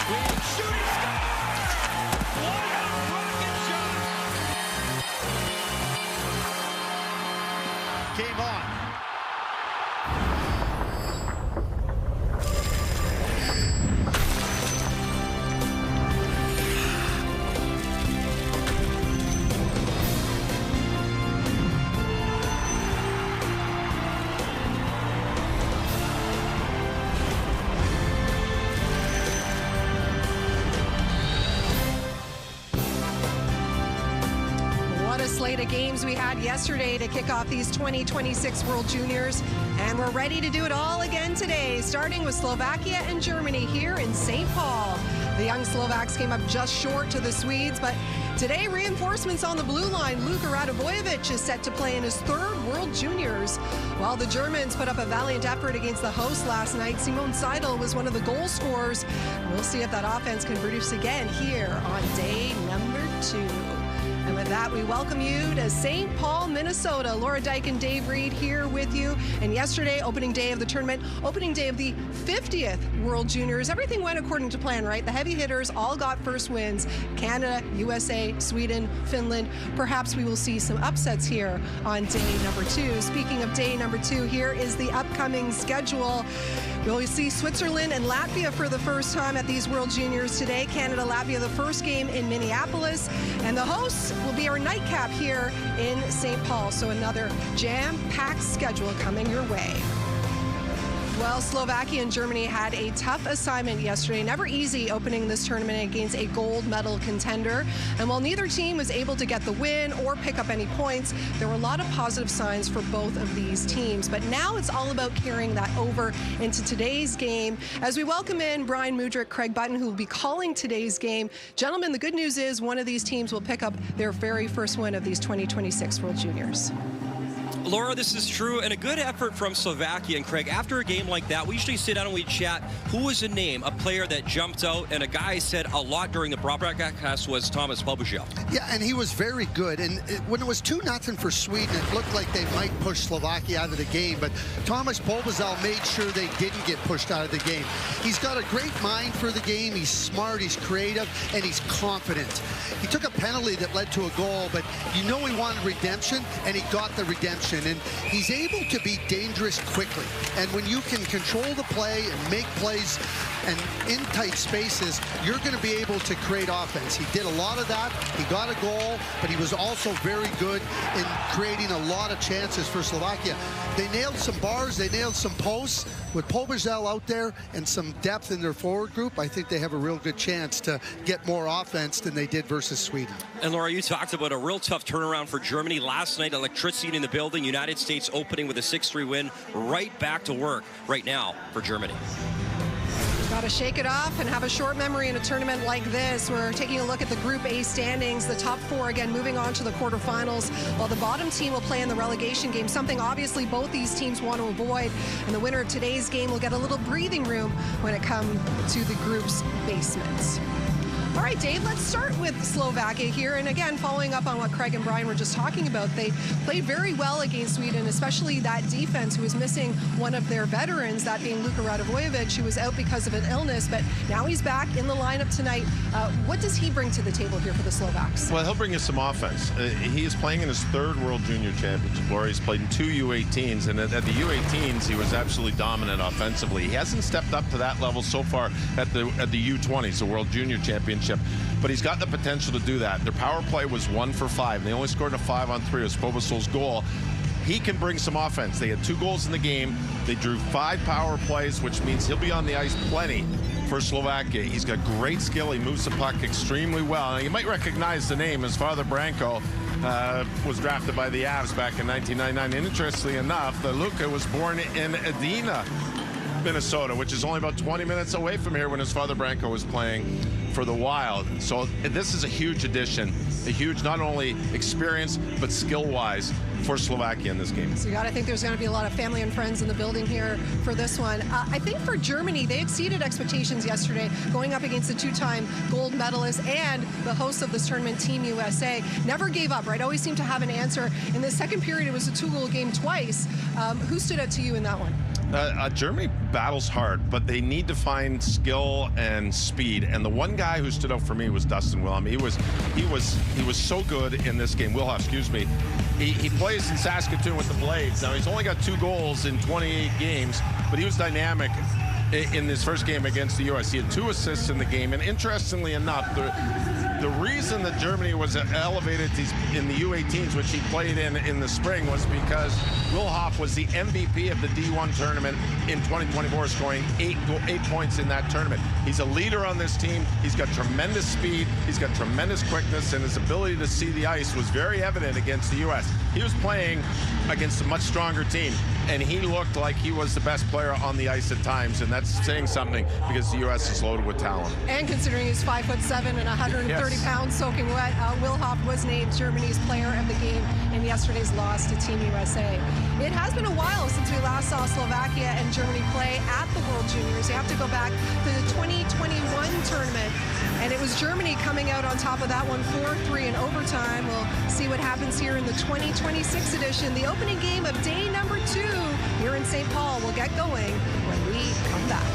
Green shooting score! What a rocket shot! Game on. Slate of games we had yesterday to kick off these 2026 World Juniors, and we're ready to do it all again today, starting with Slovakia and Germany here in St. Paul. The young Slovaks came up just short to the Swedes, but today reinforcements on the blue line. Luka Radivojevic is set to play in his third World Juniors, while the Germans put up a valiant effort against the hosts last night. Simone Seidel was one of the goal scorers. We'll see if that offense can produce again here on day number 2. And with that, we welcome you to St. Paul, Minnesota. Laura Dyke and Dave Reed here with you. And yesterday, opening day of the tournament, opening day of the 50th World Juniors. Everything went according to plan, right? The heavy hitters all got first wins. Canada, USA, Sweden, Finland. Perhaps we will see some upsets here on day number 2. Speaking of day number 2, here is the upcoming schedule. You'll see Switzerland and Latvia for the first time at these World Juniors today. Canada, Latvia, the first game in Minneapolis. And the hosts will be our nightcap here in St. Paul. So another jam-packed schedule coming your way. Well, Slovakia and Germany had a tough assignment yesterday. Never easy opening this tournament against a gold medal contender. And while neither team was able to get the win or pick up any points, there were a lot of positive signs for both of these teams. But now it's all about carrying that over into today's game. As we welcome in Brian Mudryk, Craig Button, who will be calling today's game. Gentlemen, the good news is one of these teams will pick up their very first win of these 2026 World Juniors. Laura, this is true, and a good effort from Slovakia. And Craig, after a game like that, we usually sit down and we chat. Who was a name, a player that jumped out, and a guy said a lot during the broadcast was Thomas Pobozhel. Yeah, and he was very good. And when it was 2-0 for Sweden, it looked like they might push Slovakia out of the game. But Thomas Pobozhel made sure they didn't get pushed out of the game. He's got a great mind for the game. He's smart, he's creative, and he's confident. He took a penalty that led to a goal, but you know he wanted redemption, and he got the redemption. And he's able to be dangerous quickly. And when you can control the play and make plays and in tight spaces, you're going to be able to create offense. He did a lot of that. He got a goal, but he was also very good in creating a lot of chances for Slovakia. They nailed some bars, they nailed some posts. With Pobozhel out there and some depth in their forward group, I think they have a real good chance to get more offense than they did versus Sweden. And Laura, you talked about a real tough turnaround for Germany last night. Electricity in the building. United States opening with a 6-3 win. Right back to work right now for Germany. Got to shake it off and have a short memory in a tournament like this. We're taking a look at the Group A standings. The top 4 again moving on to the quarterfinals, while the bottom team will play in the relegation game, something obviously both these teams want to avoid. And the winner of today's game will get a little breathing room when it comes to the group's basements. All right, Dave, let's start with Slovakia here. And again, following up on what Craig and Brian were just talking about, they played very well against Sweden, especially that defense who was missing one of their veterans, that being Luka Radivojevic, who was out because of an illness, but now he's back in the lineup tonight. What does he bring to the table here for the Slovaks? Well, he'll bring us some offense. He is playing in his 3rd World Junior Championship, Laura. He's played in 2 U18s, and at the U18s, he was absolutely dominant offensively. He hasn't stepped up to that level so far at the U20s, the World Junior Championship. But he's got the potential to do that. Their power play was 1 for 5. They only scored a 5-on-3. It was Pobozhel's goal. He can bring some offense. They had 2 goals in the game. They drew 5 power plays, which means he'll be on the ice plenty for Slovakia. He's got great skill. He moves the puck extremely well. Now, you might recognize the name. His father, Branko, was drafted by the Avs back in 1999. And interestingly enough, Luka was born in Edina, Minnesota, which is only about 20 minutes away from here when his father Branko was playing for the Wild. So this is a huge addition, a huge not only experience but skill-wise for Slovakia in this game. So you got to think there's going to be a lot of family and friends in the building here for this one. I think for Germany, they exceeded expectations yesterday, going up against the 2-time gold medalist and the host of this tournament, Team USA. Never gave up, right? Always seemed to have an answer. In the second period, it was a 2-goal game twice. Who stood out to you in that one? Germany battles hard, but they need to find skill and speed. And the one guy who stood out for me was Dustin Wilhelm. He was so good in this game. Wilhelm, excuse me. He plays in Saskatoon with the Blades. Now, he's only got 2 goals in 28 games, but he was dynamic in his first game against the U.S. He had 2 assists in the game. And interestingly enough, the reason that Germany was elevated in the U18s, which he played in the spring, was because Wilhelm was the MVP of the D1 tournament in 2024, scoring 8 points in that tournament. He's a leader on this team. He's got tremendous speed. He's got tremendous quickness, and his ability to see the ice was very evident against the U.S. He was playing against a much stronger team, and he looked like he was the best player on the ice at times, and that's saying something because the U.S. is loaded with talent. And considering he's 5'7" and 130 pounds soaking wet, Wilhelm was named Germany's player of the game in yesterday's loss to Team USA. It has been a while since we last saw Slovakia and Germany play at the World Juniors. You have to go back to the 2021 tournament, and it was Germany coming out on top of that one 4-3 in overtime. We'll see what happens here in the 2026 edition, the opening game of day number 2 here in St. Paul. Will get going when we come back.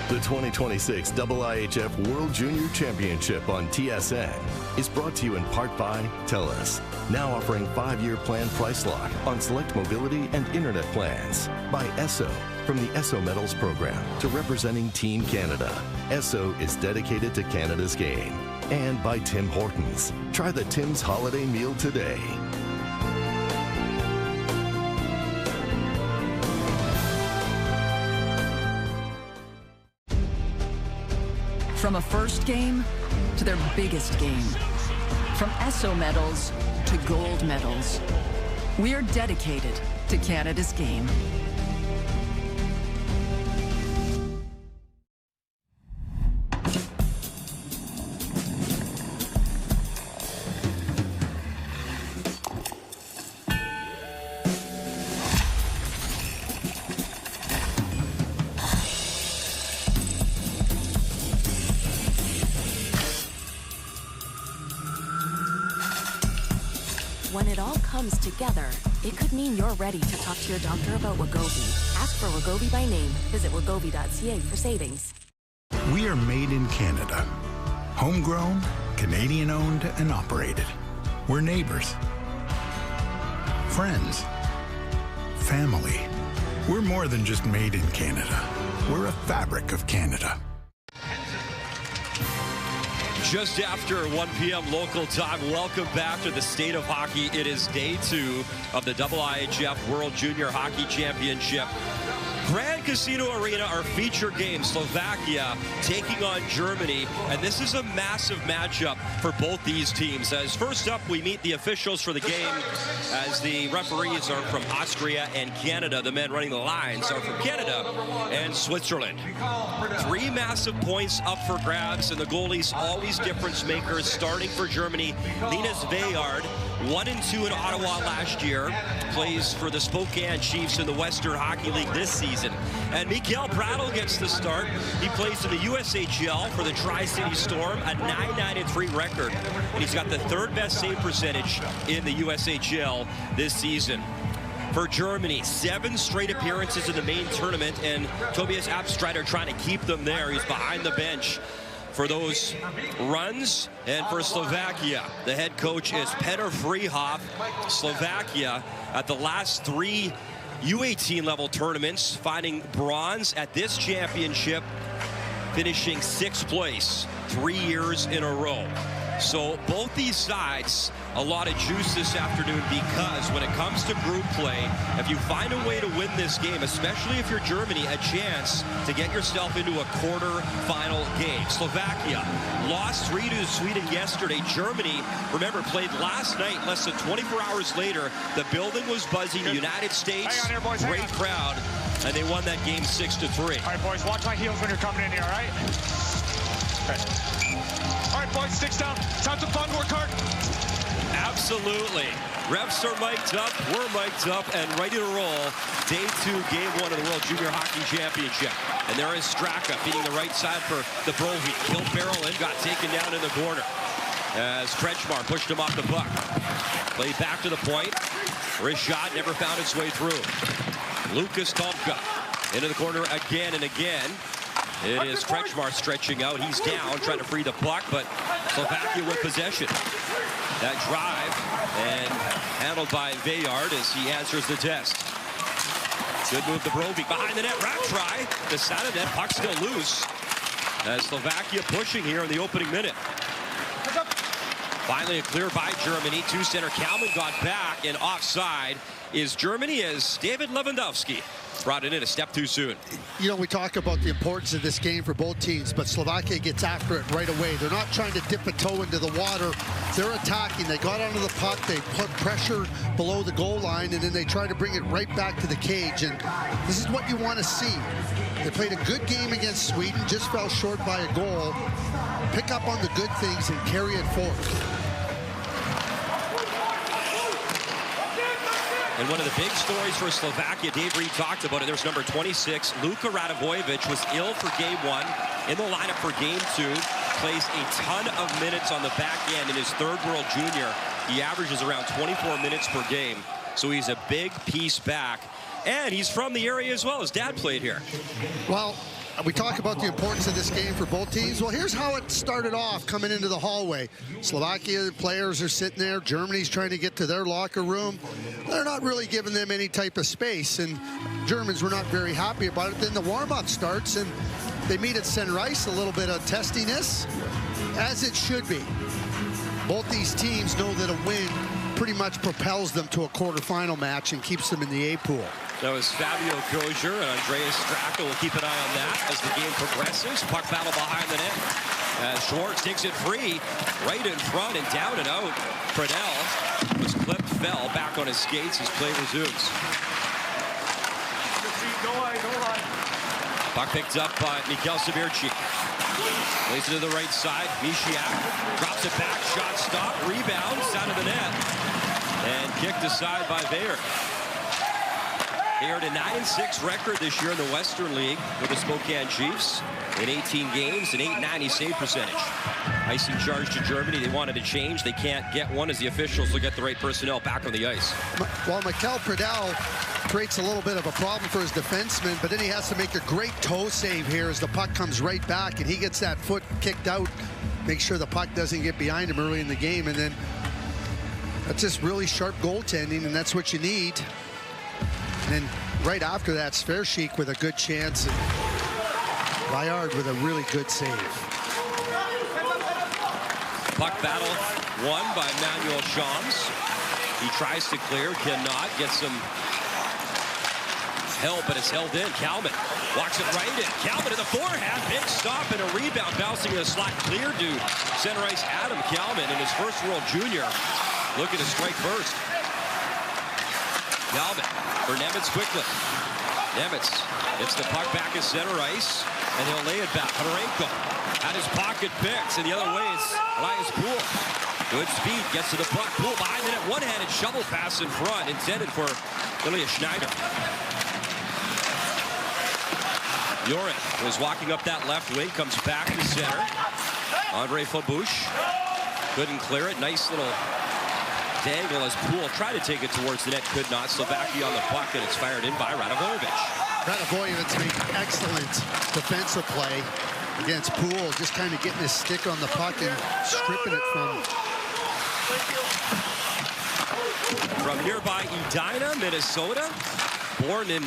The 2026 IIHF World Junior Championship on TSN is brought to you in part by TELUS, now offering 5-year plan price lock on select mobility and internet plans. By ESSO, from the ESSO Medals program to representing Team Canada. ESSO is dedicated to Canada's game. And by Tim Hortons. Try the Tim's Holiday Meal today. From a first game to their biggest game. From ESSO medals to gold medals. We're dedicated to Canada's game. When it all comes together, it could mean you're ready to talk to your doctor about Wegovy. Ask for Wegovy by name. Visit wegovy.ca for savings. We are made in Canada. Homegrown, Canadian-owned and operated. We're neighbors, friends, family. We're more than just made in Canada. We're a fabric of Canada. Just after 1 p.m. local time, welcome back to the State of Hockey. It is day 2 of the IIHF World Junior Hockey Championship. Grand Casino Arena, our feature game, Slovakia taking on Germany, and this is a massive matchup for both these teams. As first up, we meet the officials for the game, as the referees are from Austria and Canada. The men running the lines are from Canada and Switzerland. 3 massive points up for grabs, and the goalies always difference makers. Starting for Germany, Linus Veyard, 1-2 in Ottawa last year, plays for the Spokane Chiefs in the Western Hockey League this season. And Mikael Prattle gets the start. He plays in the USHL for the Tri-City Storm, a 9-9-3 record. And he's got the 3rd best save percentage in the USHL this season. For Germany, 7 straight appearances in the main tournament, and Tobias Abstreiter trying to keep them there. He's behind the bench for those runs. And for Slovakia, the head coach is Petr Frýhoff. Slovakia at the last 3 U18 level tournaments, finding bronze at this championship, finishing 6th place 3 years in a row. So both these sides, a lot of juice this afternoon, because when it comes to group play, if you find a way to win this game, especially if you're Germany, a chance to get yourself into a quarter-final game. Slovakia lost 3 to Sweden yesterday. Germany, remember, played last night. Less than 24 hours later, the building was buzzing. The United States, Hang on here, boys, great crowd, and they won that game 6-3. All right, boys, watch my heels when you're coming in here, all right? Okay. All right, boys, sticks down. Time to fun, work hard. Absolutely. Refs are mic'd up, we're mic'd up, and ready to roll. Day 2, game 1 of the World Junior Hockey Championship. And there is Straka feeding the right side for the Brovy. Killed barrel and got taken down in the corner as Kretschmar pushed him off the puck. Played back to the point. Wrist shot never found its way through. Lucas Tomka into the corner again and again. It is Kretschmar stretching out. He's down, trying to free the puck, but Slovakia with possession. That drive and handled by Veyard as he answers the test. Good move to Brovik behind the net. Wrap try. The side of net. Puck still loose. As Slovakia pushing here in the opening minute. Finally a clear by Germany. Two center. Kalman got back, and offside is Germany as David Lewandowski brought it in a step too soon. You know, we talk about the importance of this game for both teams, but Slovakia gets after it right away. They're not trying to dip a toe into the water. They're attacking. They got onto the puck. They put pressure below the goal line, and then they try to bring it right back to the cage. And this is what you want to see. They played a good game against Sweden, just fell short by a goal. Pick up on the good things and carry it forward. And one of the big stories for Slovakia, Dave Reed talked about it, there's number 26, Luka Radivojevic, was ill for game 1, in the lineup for game 2, plays a ton of minutes on the back end in his third World Junior. He averages around 24 minutes per game, so he's a big piece back. And he's from the area as well. His dad played here. Well, we talk about the importance of this game for both teams. Well, here's how it started off coming into the hallway. Slovakia players are sitting there. Germany's trying to get to their locker room. They're not really giving them any type of space, and Germans were not very happy about it. Then the warm-up starts, and they meet at center ice. A little bit of testiness, as it should be. Both these teams know that a win pretty much propels them to a quarterfinal match and keeps them in the A pool. That was Fabio Kozer, and Andreas Straka will keep an eye on that as the game progresses. Puck battle behind the net. As Schwartz takes it free, right in front and down and out. Pradell was clipped, fell back on his skates as play resumes. Puck picked up by Mikhail Sabirchik. Plays it to the right side. Mishiak drops it back. Shot stop. Rebound. Out of the net. And kicked aside by Veyard. Veyard a 9-6 record this year in the Western League with the Spokane Chiefs. In 18 games, an .890 save percentage. Icing charge to Germany. They wanted to change. They can't get one as the officials look at the right personnel back on the ice. Well, Mikhail Pradell creates a little bit of a problem for his defenseman, but then he has to make a great toe save here as the puck comes right back, and he gets that foot kicked out. Make sure the puck doesn't get behind him early in the game, and then that's just really sharp goaltending, and that's what you need. And then right after that, Svershik with a good chance, and Veyard with a really good save. Puck battle won by Manuel Shams. He tries to clear, cannot, get some help, but it's held in. Kalman walks it right in. Kalman to the forehand, big stop and a rebound, bouncing in a slot, clear to center ice Adam Kalman in his first World Junior, looking to strike first. Kalman for Nemitz quickly. Nemitz gets the puck back at center ice, and he'll lay it back. Honorenko at his pocket picks, and the other way is Elias Poole. Good speed, gets to the puck. Poole behind the net, one-handed shovel pass in front, intended for Ilya Schneider. Jorin was walking up that left wing, comes back to center. Andre Fabouche couldn't clear it. Nice little dangle as Poole tried to take it towards the net, could not. Slovakia on the puck, and it's fired in by Radivojevic. Radivojevic made excellent defensive play against Poole, just kind of getting his stick on the puck and stripping it from him. From nearby Edina, Minnesota, born in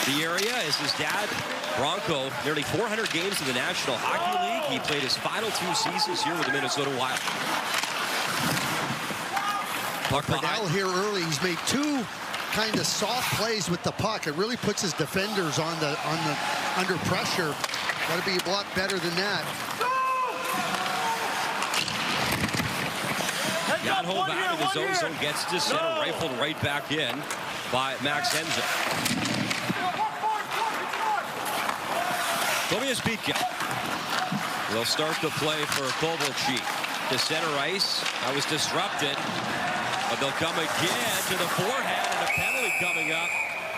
the area as his dad, Bronco, nearly 400 games in the National Hockey League. He played his final 2 seasons here with the Minnesota Wild. Pradell here early, he's made 2 kind of soft plays with the puck. It really puts his defenders on the under pressure. Got to be a lot better than that. Jan Hove out of his own zone, gets to center, rifled right back in by Max Henze. Tobias Bitka will start the play for Kovalchuk. To center ice, that was disrupted, but they'll come again to the forehand, and a penalty coming up.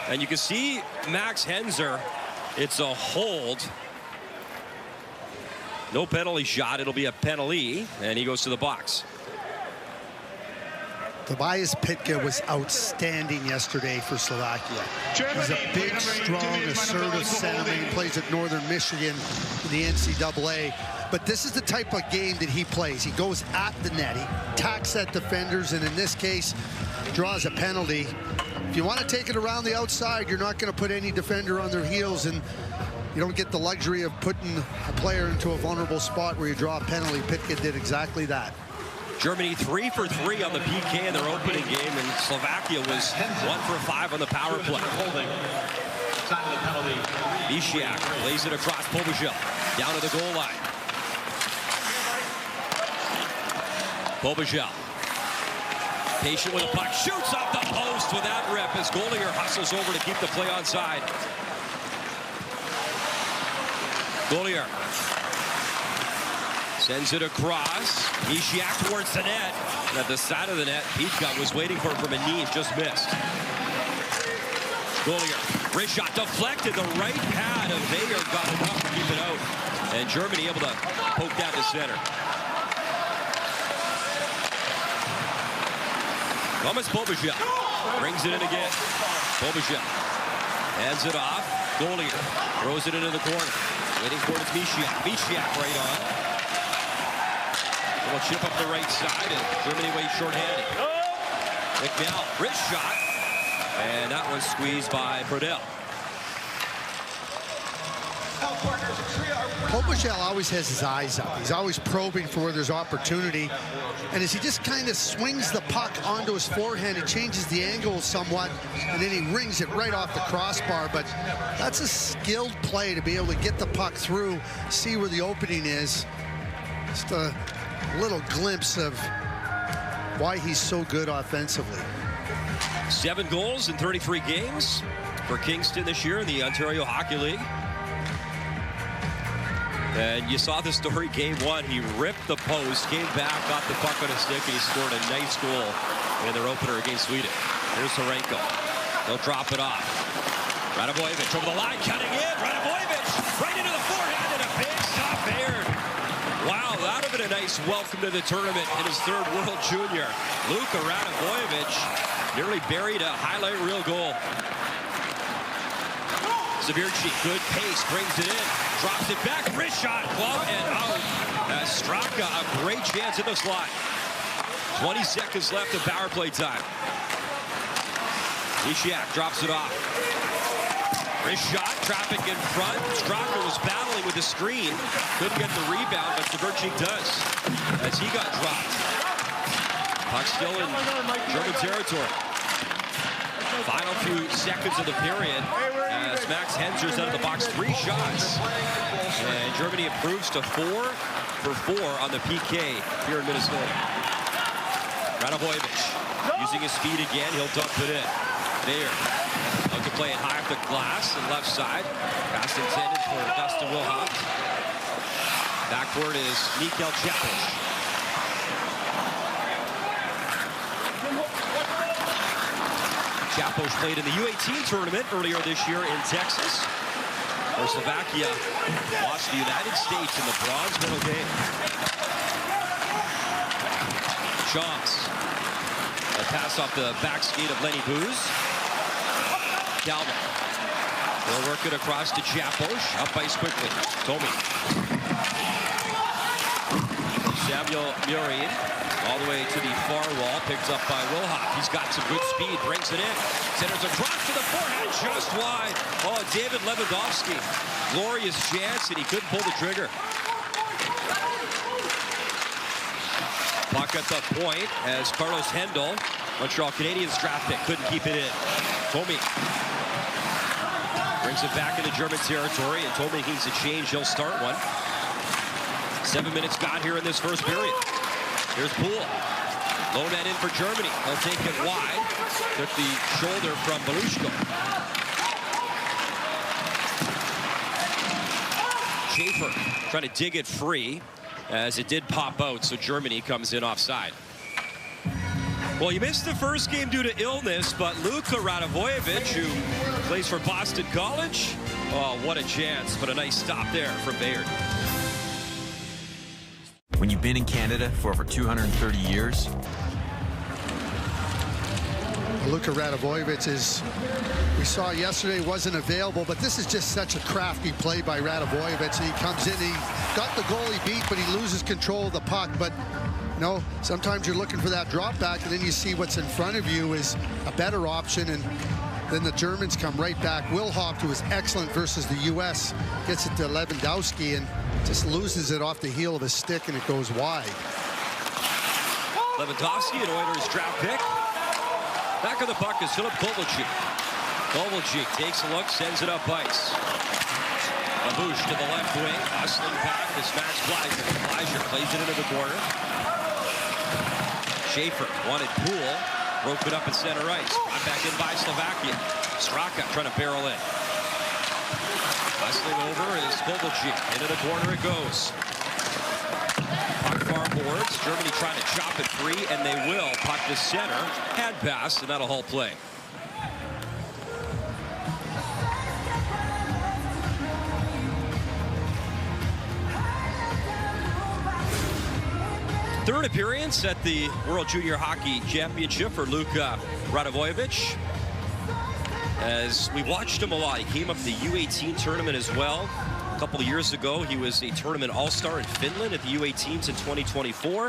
And you can see Max Henze, it's a hold. No penalty shot, it'll be a penalty, and he goes to the box. Tobias Pitka was outstanding yesterday for Slovakia. He's a big, strong, assertive centerman. He plays at Northern Michigan in the NCAA. But this is the type of game that he plays. He goes at the net. He attacks at defenders, and in this case, draws a penalty. If you want to take it around the outside, you're not going to put any defender on their heels, and you don't get the luxury of putting a player into a vulnerable spot where you draw a penalty. Pitka did exactly that. Germany 3 for 3 on the PK in their opening game, and Slovakia was 1 for 5 on the power play. Ishak lays it across Pobozhel, down to the goal line. Pobozhel, patient with a puck, shoots off the post with that rip as Goldinger hustles over to keep the play onside. Goldinger sends it across. Ishak towards the net. And at the side of the net, Pitka was waiting for it from a knee, just missed. Goldinger, wrist shot deflected. The right pad of Veyer got enough to keep it out. And Germany able to poke that to center. Thomas Pobozhel brings it in again. Pobozhel hands it off. Goldinger throws it into the corner. Waiting for it, it's Ishak. Ishak right on. Little chip up the right side, and Germany waits shorthanded. McNell, wrist shot, and that one's squeezed by Brodell. Pobozhel always has his eyes up. He's always probing for where there's opportunity. And as he just kind of swings the puck onto his forehand, it changes the angle somewhat, and then he rings it right off the crossbar. But that's a skilled play to be able to get the puck through, see where the opening is. Just a little glimpse of why he's so good offensively. 7 goals in 33 games for Kingston this year in the Ontario Hockey League. And you saw the story game 1. He ripped the post, came back, got the puck on his stick, and he scored a nice goal in their opener against Sweden. Here's Sorenko. He'll drop it off. Radavojevic over the line, cutting in. Radavojevic right into the forehand, and a big stop there. Wow, that would have been a nice welcome to the tournament in his 3rd World Junior. Luka Radavojevic nearly buried a highlight reel goal. Severchi, good pace, brings it in, drops it back, wrist shot, glove, and out. Straka, a great chance in the slot. 20 seconds left of power play time. Ishak drops it off. Wrist shot, traffic in front. Straka was battling with the screen. Couldn't get the rebound, but Severchi does, as he got dropped. Puck still in German territory. Final few seconds of the period as Max Henser's out of the box, 3 shots. And Germany improves to 4 for 4 on the PK here in Minnesota. Radavojevic using his speed again. He'll dump it in. There. Looking to play it high up the glass and left side. Pass intended for Dustin Wilhoff. Backward is Mikhail Chapic. Chapoš played in the U18 tournament earlier this year in Texas, where Slovakia lost the United States in the bronze medal game. Chance. A pass off the back skate of Lenny Booz. Calvin. They'll work it across to Chapoš. Up ice quickly. Tomi. Samuel Murin. All the way to the far wall, picked up by Wilhoff. He's got some good speed, brings it in. Centers across to the forehand, just wide. Oh, David Lewandowski. Glorious chance, and he couldn't pull the trigger. Puck at the point as Carlos Hendel, Montreal Canadiens draft pick, couldn't keep it in. Tomi brings it back into German territory, and Tomi needs a change. He'll start one. 7 minutes gone here in this first period. Here's Poole. Low net in for Germany. They'll take it wide. Took the shoulder from Belushko. Schaefer trying to dig it free as it did pop out, so Germany comes in offside. Well, he missed the first game due to illness, but Luka Radavojevic, who plays for Boston College, oh, what a chance, but a nice stop there from Bayard. When you've been in Canada for over 230 years, Luka Radivojevic is, we saw yesterday, wasn't available, but this is just such a crafty play by Radivojevic. He comes in, he got the goalie beat, but he loses control of the puck. But you know, sometimes you're looking for that drop back, and then you see what's in front of you is a better option, and then the Germans come right back. Wilhoft, who was excellent versus the U.S., gets it to Lewandowski and just loses it off the heel of his stick, and it goes wide. Lewandowski, an Oilers draft pick. Back of the puck is Filip Kovalchuk. Kovalchuk takes a look, sends it up ice. Labush to the left wing, hustling back is Max Bleiser. Bleiser plays it into the corner. Schaefer wanted Poole, broke it up at center ice. Brought back in by Slovakia. Straka trying to barrel in. Hustling over is Kovalchuk. Into the corner it goes. Puck far boards. Germany trying to chop it free, and they will. Puck to center. Hand pass, and that'll hold play. Third appearance at the World Junior Hockey Championship for Luka Radivojevic. As we watched him a lot, he came up to the U18 tournament as well. A couple of years ago, he was a tournament all-star in Finland at the U18s in 2024.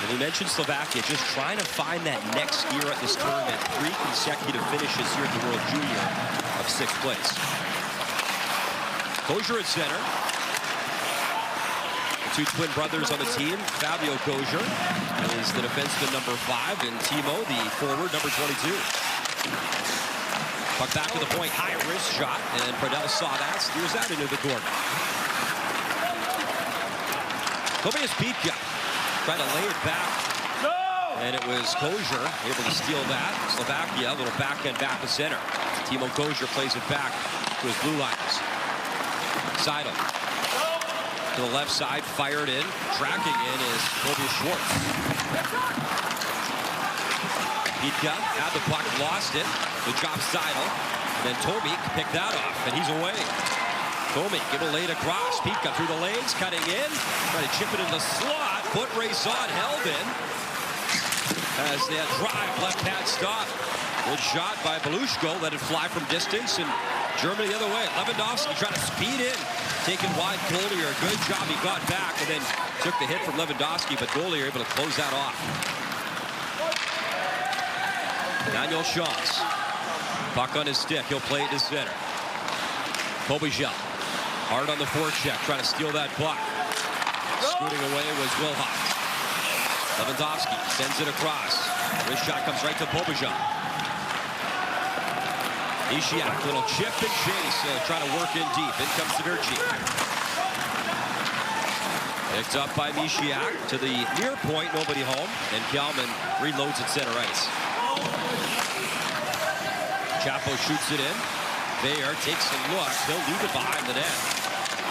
And he mentioned Slovakia just trying to find that next gear at this tournament. 3 consecutive finishes here at the World Junior of 6th place. Kozier at center. The 2 twin brothers on the team. Fabio Kozier is the defenseman number 5, and Timo, the forward, number 22. Puck back to the point, high wrist shot, and Pradell saw that, steers that into the corner. Tobias Pietka trying to lay it back. And it was Kozier able to steal that. Slovakia, a little backhand back to center. Timo Kozier plays it back to his blue liners. Seidel to the left side, fired in. Tracking in is Tobias Schwartz. Pietka had the puck, lost it. Good job, Seidel. And then Tomik picked that off, and he's away. Tomik able to lay it across. Pietka through the lanes, cutting in. Trying to chip it in the slot. Foot race on, held in. As that drive, left pad stop. Good shot by Belushko. Let it fly from distance, and Germany the other way. Lewandowski trying to speed in. Taken wide, Goldier. Good job, he got back, and then took the hit from Lewandowski, but Goldier able to close that off. Daniel Schantz. Puck on his stick. He'll play it to center. Kobichel. Hard on the forecheck. Trying to steal that puck. Scooting away was Wilhoff. Lewandowski sends it across. Wrist shot comes right to Kobichel. Ishiak, little chip and chase. Trying to work in deep. In comes Siderchi. Picked up by Mishiak to the near point. Nobody home. And Kalman reloads at center ice. Chapo shoots it in. Bayer takes a look. He'll leave it behind the net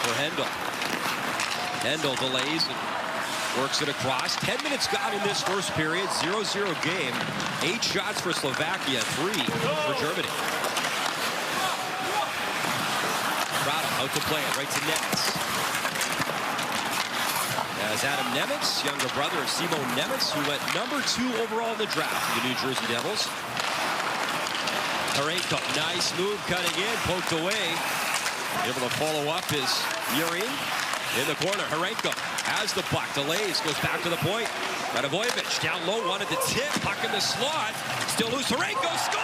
for Hendel. Hendel delays and works it across. 10 minutes gone in this first period. 0-0 game. 8 shots for Slovakia, 3 for Germany. Prada out to play it right to Nemitz. As Adam Nemitz, younger brother of Simon Nemitz, who went number 2 overall in the draft for the New Jersey Devils. Harenko, nice move, cutting in, poked away. Able to follow up is Yurin in the corner. Harenko has the puck, delays, goes back to the point. Radivojevic down low, wanted the tip, puck in the slot. Still loose, Harenko, score!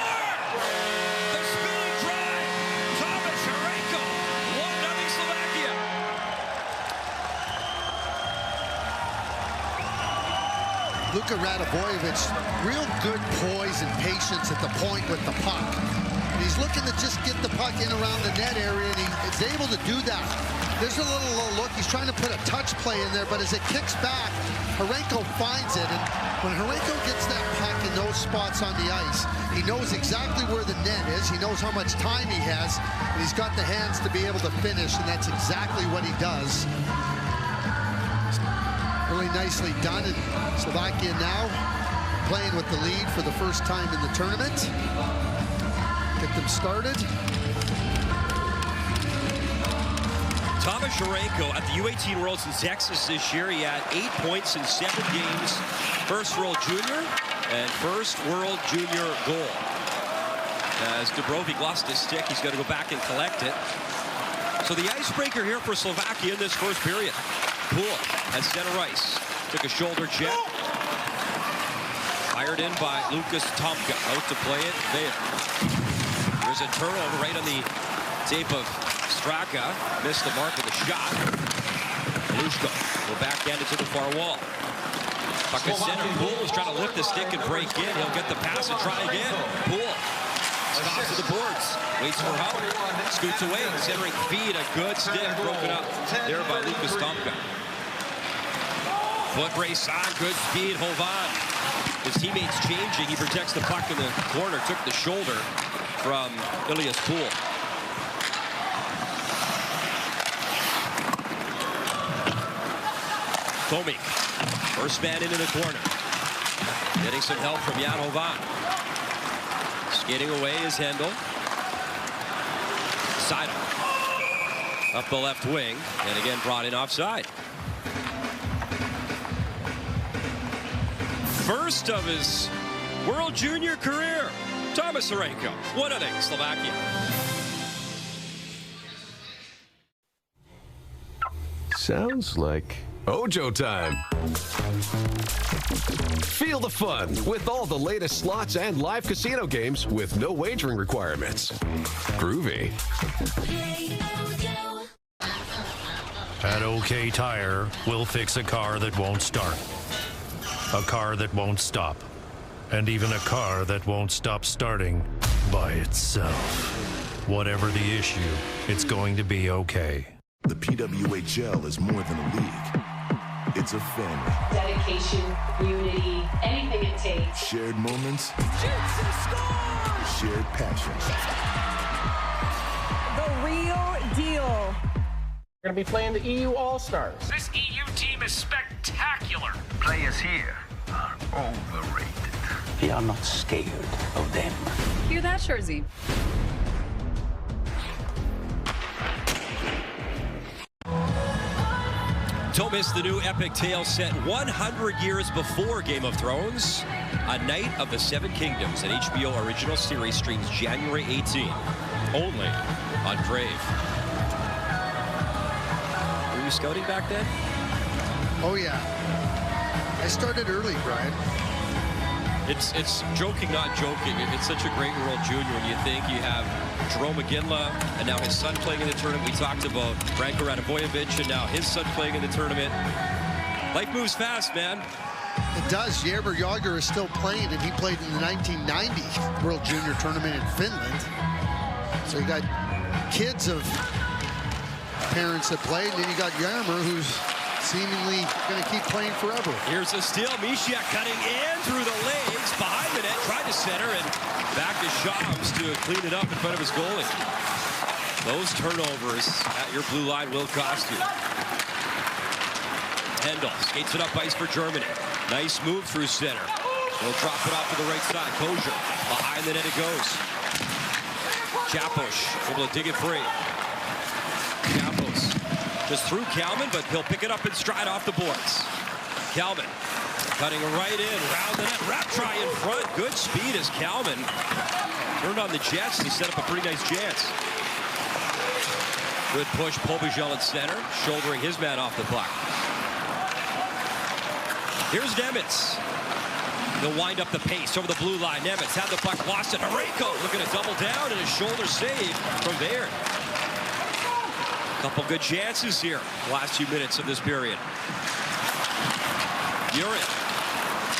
The speed drive, Thomas Harenko, 1-0 Slovakia. Luka Radivojevic, real good poise and patience at the point with the puck. And he's looking to just get the puck in around the net area, and he's able to do that. There's a little low look. He's trying to put a touch play in there, but as it kicks back, Harenko finds it. And when Harenko gets that puck in those spots on the ice, he knows exactly where the net is. He knows how much time he has, and he's got the hands to be able to finish, and that's exactly what he does. Really nicely done, and Slovakia now playing with the lead for the first time in the tournament. Get them started. Thomas Harenko at the U18 Worlds in Texas this year. He had 8 points in 7 games. First World Junior. And first World Junior goal. As Dubrovik lost his stick, he's going to go back and collect it. So the icebreaker here for Slovakia in this first period. Poole at center ice. Took a shoulder check. Fired in by Lucas Tomka. Out to play it there. There's a turnover right on the tape of Straka. Missed the mark of the shot. Lushko will backhand it to the far wall. Puck is center. Poole is trying to lift the stick and break in. He'll get the pass and try again. Poole stops to the boards. Waits for help. Scoots away. Centering feed. A good stick broken up there by Lucas Tomka. Foot race on. Good speed. Hovan. His teammates changing. He protects the puck in the corner. Took the shoulder from Elias Poole. Tomik. First man into the corner. Getting some help from Jan Hovan. Skating away is Hendel. Side up the left wing. And again brought in offside. First of his World Junior career. Thomas Harenko. 1-0 Slovakia. Sounds like Ojo time. Feel the fun with all the latest slots and live casino games with no wagering requirements. Groovy. At OK Tire, we'll fix a car that won't start, a car that won't stop, and even a car that won't stop starting by itself. Whatever the issue, it's going to be okay. The PWHL is more than a league. It's a family. Dedication, unity, anything it takes. Shared moments. Shoots and scores! Shared passion. The real deal. We're going to be playing the EU All-Stars. This EU team is spectacular. Players here are overrated. We are not scared of them. Hear that, Jersey? Don't miss the new epic tale set 100 years before Game of Thrones. A Night of the Seven Kingdoms, an HBO original series, streams January 18. Only on Crave. Were you scouting back then? Oh, yeah. I started early, Brian. It's joking, not joking. It's such a great World Junior when you think you have Jerome McGinley and now his son playing in the tournament. We talked about Branko Radivojevic and now his son playing in the tournament. Life moves fast, man. It does. Jaromir Jagr is still playing, and he played in the 1990 World Junior Tournament in Finland. So you got kids of parents that played, and then you got Jaromir, who's seemingly going to keep playing forever. Here's a steal. Misiak cutting in through the legs, behind the net, tried to center, and back to Shams to clean it up in front of his goalie. Those turnovers at your blue line will cost you. Hendel skates it up ice for Germany. Nice move through center. He'll drop it off to the right side. Kosher. Behind the net it goes. Chapos able to dig it free. Chapos just through Kalman, but he'll pick it up in stride off the boards. Kalman cutting right in, round the net, wrap try in front. Good speed as Kalman turned on the Jets. He set up a pretty nice chance. Good push, Pobijel at center, shouldering his man off the puck. Here's Nemitz. He'll wind up the pace over the blue line. Nemitz had the puck, lost it. Harenko looking to double down, and a shoulder save from there. Couple good chances here, the last few minutes of this period. Urin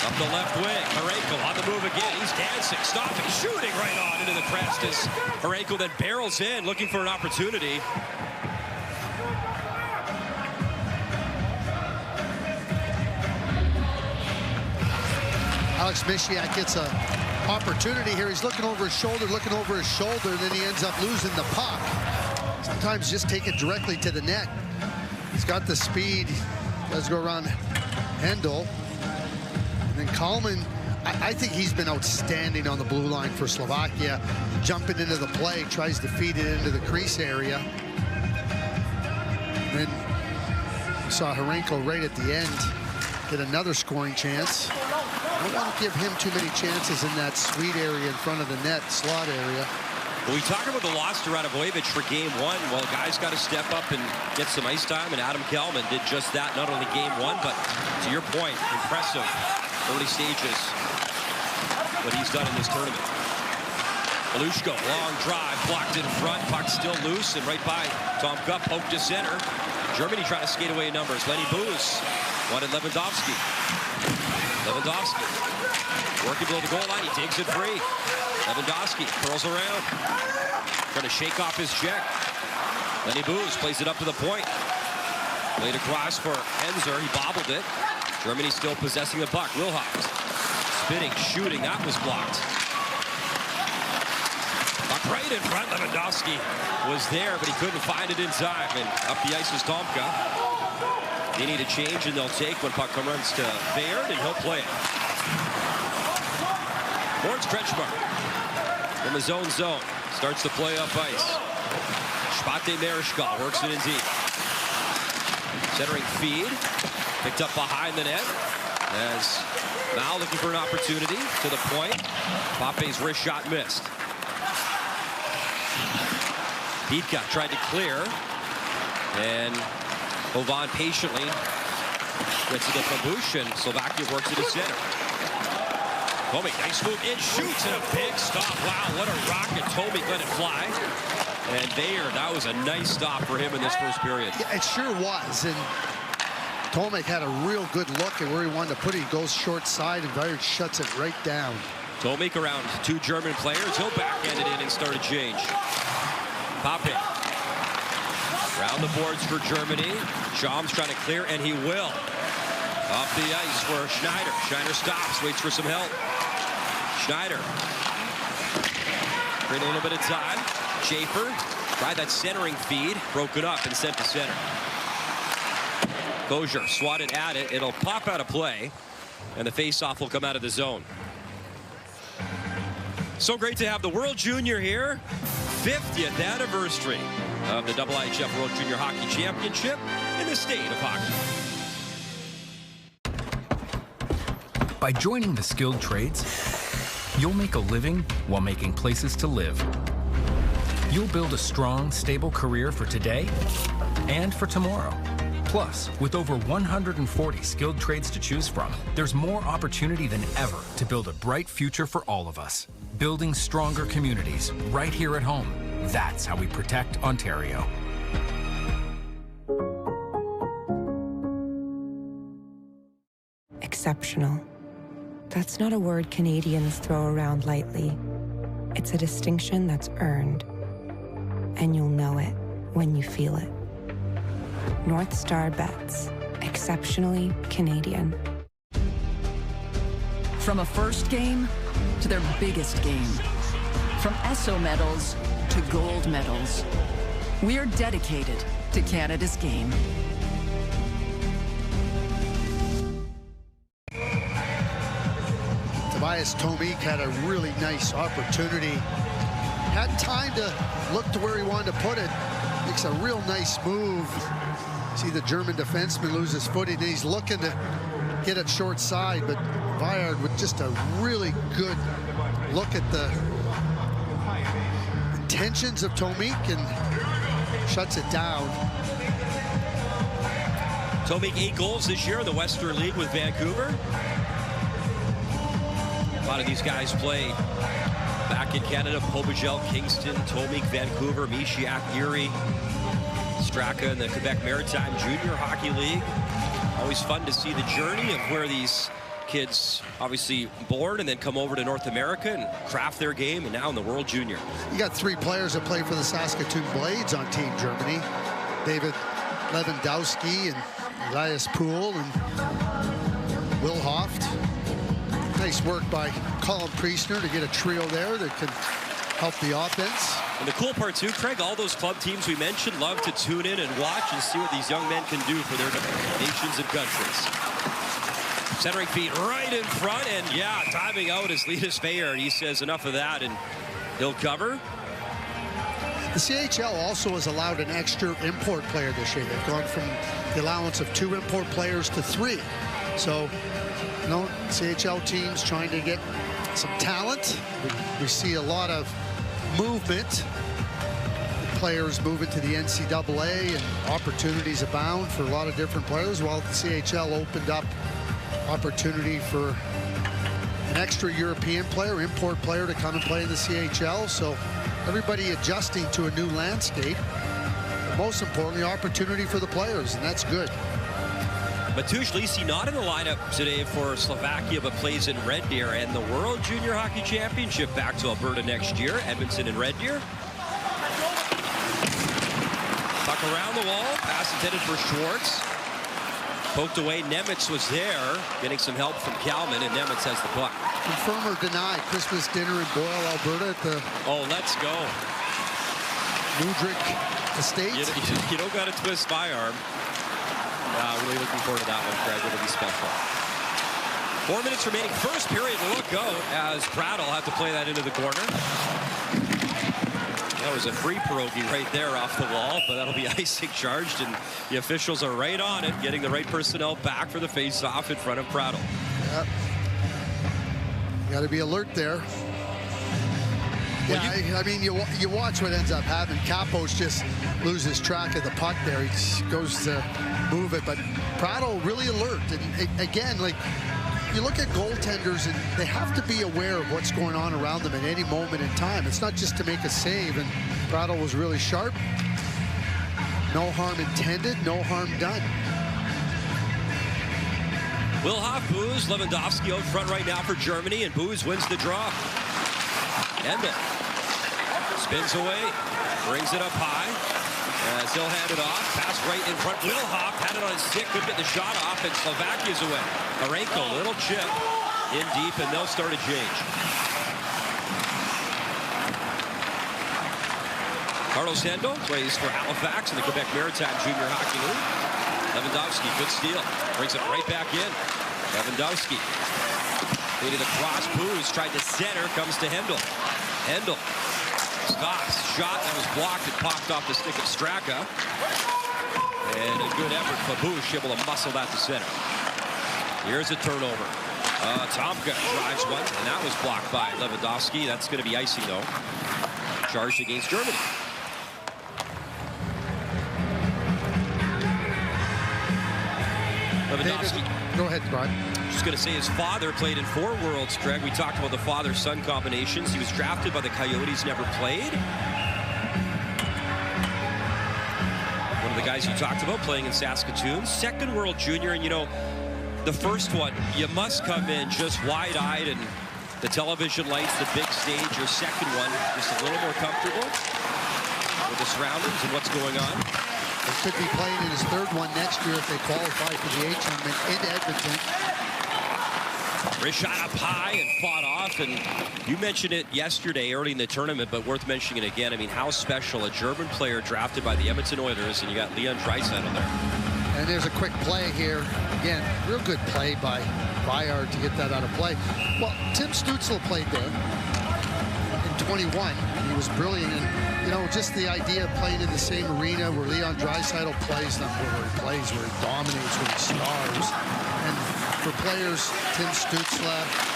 up the left wing. Harenko on the move again. He's dancing, stopping, shooting right on into the crest as Harenko then barrels in, looking for an opportunity. Alex Misiak gets an opportunity here. He's looking over his shoulder, then he ends up losing the puck. Sometimes just take it directly to the net. He's got the speed. Does go around Hendel. And then Kalman, I think he's been outstanding on the blue line for Slovakia. Jumping into the play, tries to feed it into the crease area. And then we saw Harenko right at the end get another scoring chance. don't want to give him too many chances in that sweet area in front of the net, slot area. When we talk about the loss to Radovojevic for game 1, well, guys got to step up and get some ice time, and Adam Kelman did just that, not only game 1, but to your point, impressive early stages, what he's done in this tournament. Belushko, long drive, blocked in front, puck still loose, and right by Tomka, poked to center. Germany trying to skate away numbers. Lenny Booz wanted Lewandowski. Lewandowski working below the goal line, he takes it free. Lewandowski curls around, trying to shake off his check. Lenny Booz plays it up to the point. Played across for Enzer, he bobbled it. Germany still possessing the puck. Wilhoft spinning, shooting, that was blocked. Puck right in front, Lewandowski was there, but he couldn't find it in time. And up the ice is Tomka. They need a change, and they'll take when puck runs to Bayard, and he'll play it. Towards Kretschmar. From his own zone, starts to play up ice. Spate Marischal works it in deep. Centering feed, picked up behind the net. As Mal looking for an opportunity to the point. Pape's wrist shot missed. Bidka tried to clear, and Hovan patiently gets it to Pabush, and Slovakia works it to center. Tomic, nice move in, shoots, and a big stop. Wow, what a rocket. Tomic let it fly. And Bayard, that was a nice stop for him in this first period. Yeah, it sure was. And Tomic had a real good look at where he wanted to put it. He goes short side, and Bayard shuts it right down. Tomic around 2 German players. He'll backhand it in and start a change. Pape. Around the boards for Germany. Schaum's trying to clear, and he will. Off the ice for Schneider. Schneider stops, waits for some help. Schneider. Create a little bit of time. Schaefer tried that centering feed, broken up and sent to center. Gosier swatted at it. It'll pop out of play, and the face-off will come out of the zone. So great to have the World Junior here. 50th anniversary of the IIHF World Junior Hockey Championship in the state of hockey. By joining the skilled trades, you'll make a living while making places to live. You'll build a strong, stable career for today and for tomorrow. Plus, with over 140 skilled trades to choose from, there's more opportunity than ever to build a bright future for all of us. Building stronger communities right here at home. That's how we protect Ontario. Exceptional. That's not a word Canadians throw around lightly. It's a distinction that's earned. And you'll know it when you feel it. North Star Bets. Exceptionally Canadian. From a first game to their biggest game. From Esso medals to gold medals. We're dedicated to Canada's game. Tobias Tomic had a really nice opportunity. Had time to look to where he wanted to put it. Makes a real nice move. See the German defenseman lose his footing. He's looking to get it short side, but Bayard with just a really good look at the intentions of Tomic and shuts it down. Tomic 8 goals this year in the Western League with Vancouver. A lot of these guys play back in Canada. Pobagel, Kingston, Tomic, Vancouver, Mishiak, Erie, Straka in the Quebec Maritime Junior Hockey League. Always fun to see the journey of where these kids obviously born and then come over to North America and craft their game, and now in the World Junior. You got 3 players that play for the Saskatoon Blades on Team Germany. David Lewandowski and Elias Poole and Wilhoft. Nice work by Colin Priestner to get a trio there that can help the offense. And the cool part too, Craig, all those club teams we mentioned love to tune in and watch and see what these young men can do for their nations and countries. Centering feet right in front, and yeah, timing out is Linus Bayard. He says enough of that, and he'll cover. The CHL also has allowed an extra import player this year. They've gone from the allowance of 2 import players to 3. So, you know, CHL teams trying to get some talent. We see a lot of movement. Players moving to the NCAA, and opportunities abound for a lot of different players, while the CHL opened up opportunity for an extra European player, import player, to come and play in the CHL. So everybody adjusting to a new landscape. But most importantly, opportunity for the players, and that's good. Mateusz Lisi not in the lineup today for Slovakia, but plays in Red Deer, and the World Junior Hockey Championship back to Alberta next year. Edmonton and Red Deer. Puck around the wall, pass intended for Schwartz. Poked away, Nemitz was there, getting some help from Kalman, and Nemitz has the puck. Confirm or deny Christmas dinner in Boyle, Alberta at the... Oh, let's go. Mudrick Estate. You don't got to twist my arm. Really looking forward to that one, Craig. It'll be special. 4 minutes remaining. First period, look out as Prattle had to play that into the corner. That was a free pierogi right there off the wall, but that'll be icing charged, and the officials are right on it, getting the right personnel back for the face-off in front of Prattle. Yep. Got to be alert there. Well, yeah, I mean, you watch what ends up happening. Capos just loses track of the puck there. He just goes to move it, but Prattle really alert. And again, like, you look at goaltenders, and they have to be aware of what's going on around them at any moment in time. It's not just to make a save, and Prattle was really sharp. No harm intended, no harm done. Wilhoff, Booz, Lewandowski out front right now for Germany, and Booz wins the draw. Endel spins away, brings it up high. As he'll hand it off, pass right in front. Wilhoff had it on his stick, couldn't get the shot off, and Slovakia's away. Marenko, little chip in deep, and they'll start a change. Carlos Hendel plays for Halifax in the Quebec Maritime Junior Hockey League. Lewandowski, good steal, brings it right back in. Lewandowski, leading the cross. Booz tried to center, comes to Hendel. Hendel stops, shot that was blocked and popped off the stick of Straka. And a good effort for Bush, able to muscle that to center. Here's a turnover. Tomka drives one, and that was blocked by Lewandowski. That's going to be icing, though. Charged against Germany. Lewandowski. Go ahead, Brian. Just going to say his father played in 4 Worlds, Craig. We talked about the father-son combinations. He was drafted by the Coyotes, never played. One of the guys you talked about playing in Saskatoon. 2nd World Junior, and you know, the first one, you must come in just wide-eyed and the television lights, the big stage. Your second one, just a little more comfortable with the surroundings and what's going on. He could be playing in his 3rd one next year if they qualify for the A tournament in Edmonton. Wrist shot up high and fought off, and you mentioned it yesterday early in the tournament, but worth mentioning it again. I mean, how special a German player drafted by the Edmonton Oilers, and you got Leon Draisaitl there. And there's a quick play here. Again, real good play by Bayard to get that out of play. Well, Tim Stützle played there in 21. He was brilliant, and you know, just the idea of playing in the same arena where Leon Draisaitl plays, not where he plays, where he dominates, where he stars. And for players, Tim Stützle,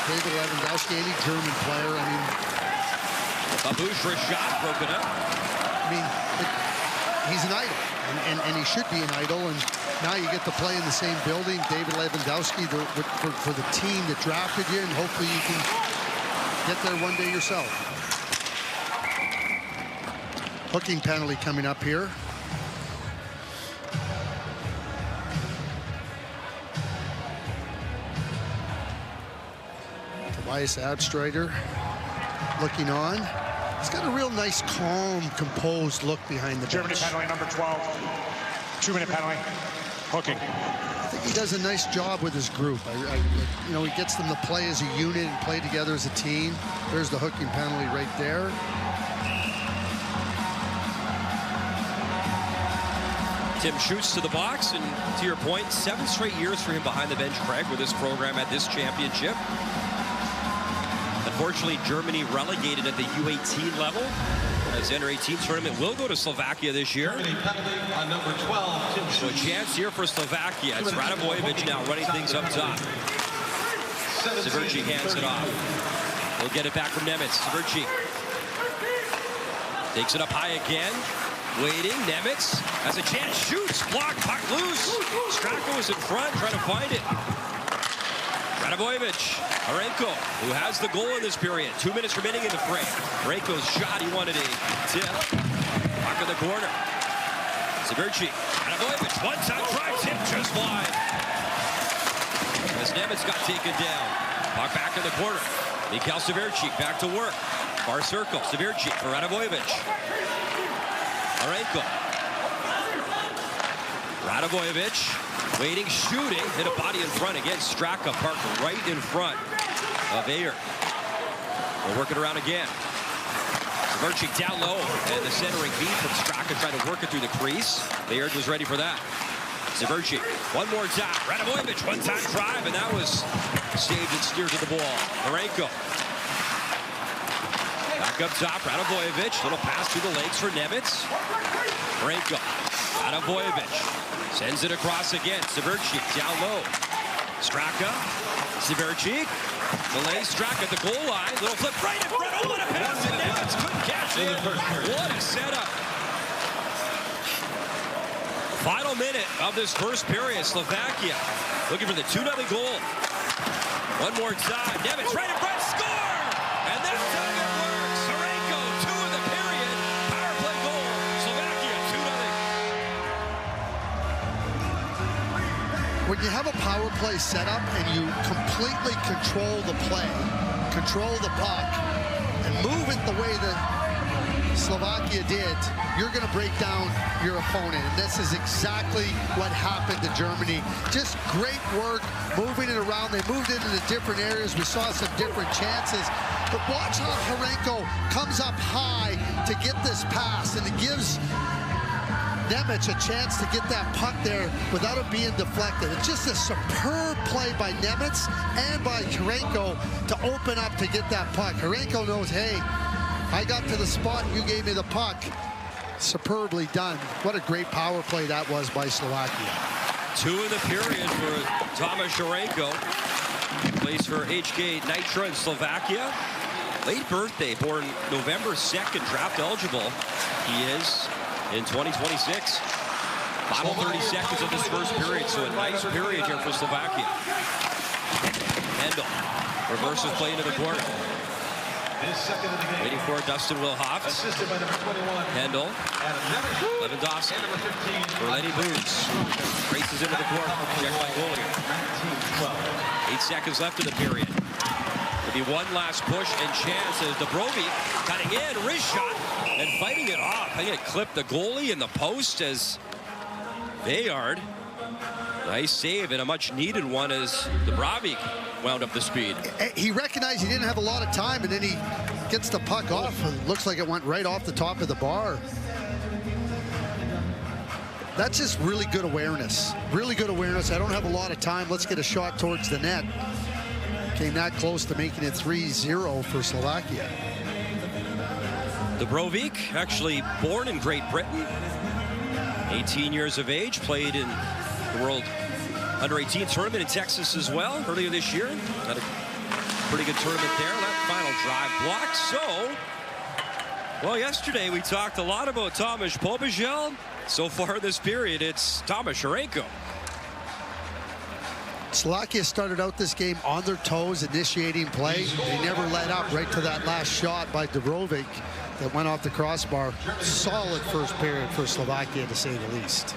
David Lewandowski, any German player, I mean... Babush for a shot, broken up. I mean, he's an idol, and he should be an idol, and now you get to play in the same building. David Lewandowski for the team that drafted you, and hopefully you can get there one day yourself. Hooking penalty coming up here. Tobias Abstreiter looking on. He's got a real nice, calm, composed look behind the Germany bench. penalty number 12. 2-minute penalty. Hooking. I think he does a nice job with his group. You know, he gets them to play as a unit and play together as a team. There's the hooking penalty right there. Tim shoots to the box, and to your point, 7 straight years for him behind the bench, Craig, with this program at this championship. Unfortunately, Germany relegated at the U18 level. As the under-18 tournament will go to Slovakia this year. On number 12, so a chance here for Slovakia. It's Radivojevic now running things up top. Severci hands it off. He'll get it back from Nemitz. Severci takes it up high again. Waiting. Nemitz has a chance. Shoots. Block. Puck loose. Straka was in front trying to find it. Radivojevic. Arenko, who has the goal in this period. 2 minutes remaining in the frame. Arenko's shot. He wanted a tip. Puck in the corner. Severci. Radivojevic. One-time drive tip just wide. As Nemitz got taken down. Puck back in the corner. Mikhail Severci back to work. Far circle. Severci for Radivojevic. Arenko. Radivojevic waiting, shooting, hit a body in front against Straka, parked right in front of Ayer. We'll work it around again. Severci down low, and the centering beat from Straka trying to work it through the crease. Ayer was ready for that. Severci, one more time. Radivojevic, one-time drive, and that was saved and steered to the ball. Arenko. Back up top, Radivojevic. Little pass through the legs for Nemitz. Arenko. Radivojevic sends it across again. Severci down low. Straka. Severci. Delay Straka at the goal line. Little flip right in front. Oh, what a pass. And Nemitz couldn't catch it. What a setup. Final minute of this first period. Slovakia looking for the 2-0 goal. One more time. Nemitz right in front. Score! And that's how it works. Arenko, 2 in the period. Power play goal. Slovakia, 2-0. When you have a power play setup and you completely control the play, control the puck, and move it the way that Slovakia did, you're going to break down your opponent. And this is exactly what happened to Germany. Just great work moving it around. They moved it into different areas. We saw some different chances. But watch how Arenko comes up high to get this pass, and it gives Nemitz a chance to get that puck there without it being deflected. It's just a superb play by Nemitz and by Arenko to open up to get that puck. Arenko knows, hey, I got to the spot, you gave me the puck. Superbly done. What a great power play that was by Slovakia. 2 in the period for Tomáš Arenko. Plays for HK Nitra in Slovakia. Late birthday, born November 2nd, draft eligible. He is in 2026. Final 30 seconds of this first period, so a nice period here for Slovakia. Hendel reverses play into the corner. Waiting for Dustin Wilhoff. Hendel. Lewandowski. For Lenny Boots. Races into the corner. Checked by goalie. 8 seconds left in the period. There'll be one last push and chance as Dubrovik cutting in. Wrist shot and fighting it off. I think it clipped the goalie in the post as Bayard. Nice save and a much needed one as Dubrovik wound up the speed. He recognized he didn't have a lot of time, and then he gets the puck off. It looks like it went right off the top of the bar. That's just really good awareness. Really good awareness. I don't have a lot of time. Let's get a shot towards the net. Came that close to making it 3-0 for Slovakia. Dubrovik, actually born in Great Britain. 18 years of age, played in the World Under-18 tournament in Texas as well earlier this year. Had a pretty good tournament there. That final drive blocked. So, well, yesterday we talked a lot about Tomáš Pobížel. So far this period, it's Tomáš Arenko. Slovakia started out this game on their toes, initiating play. They never let up right to that last shot by Dubrovik that went off the crossbar. Solid first period for Slovakia, to say the least.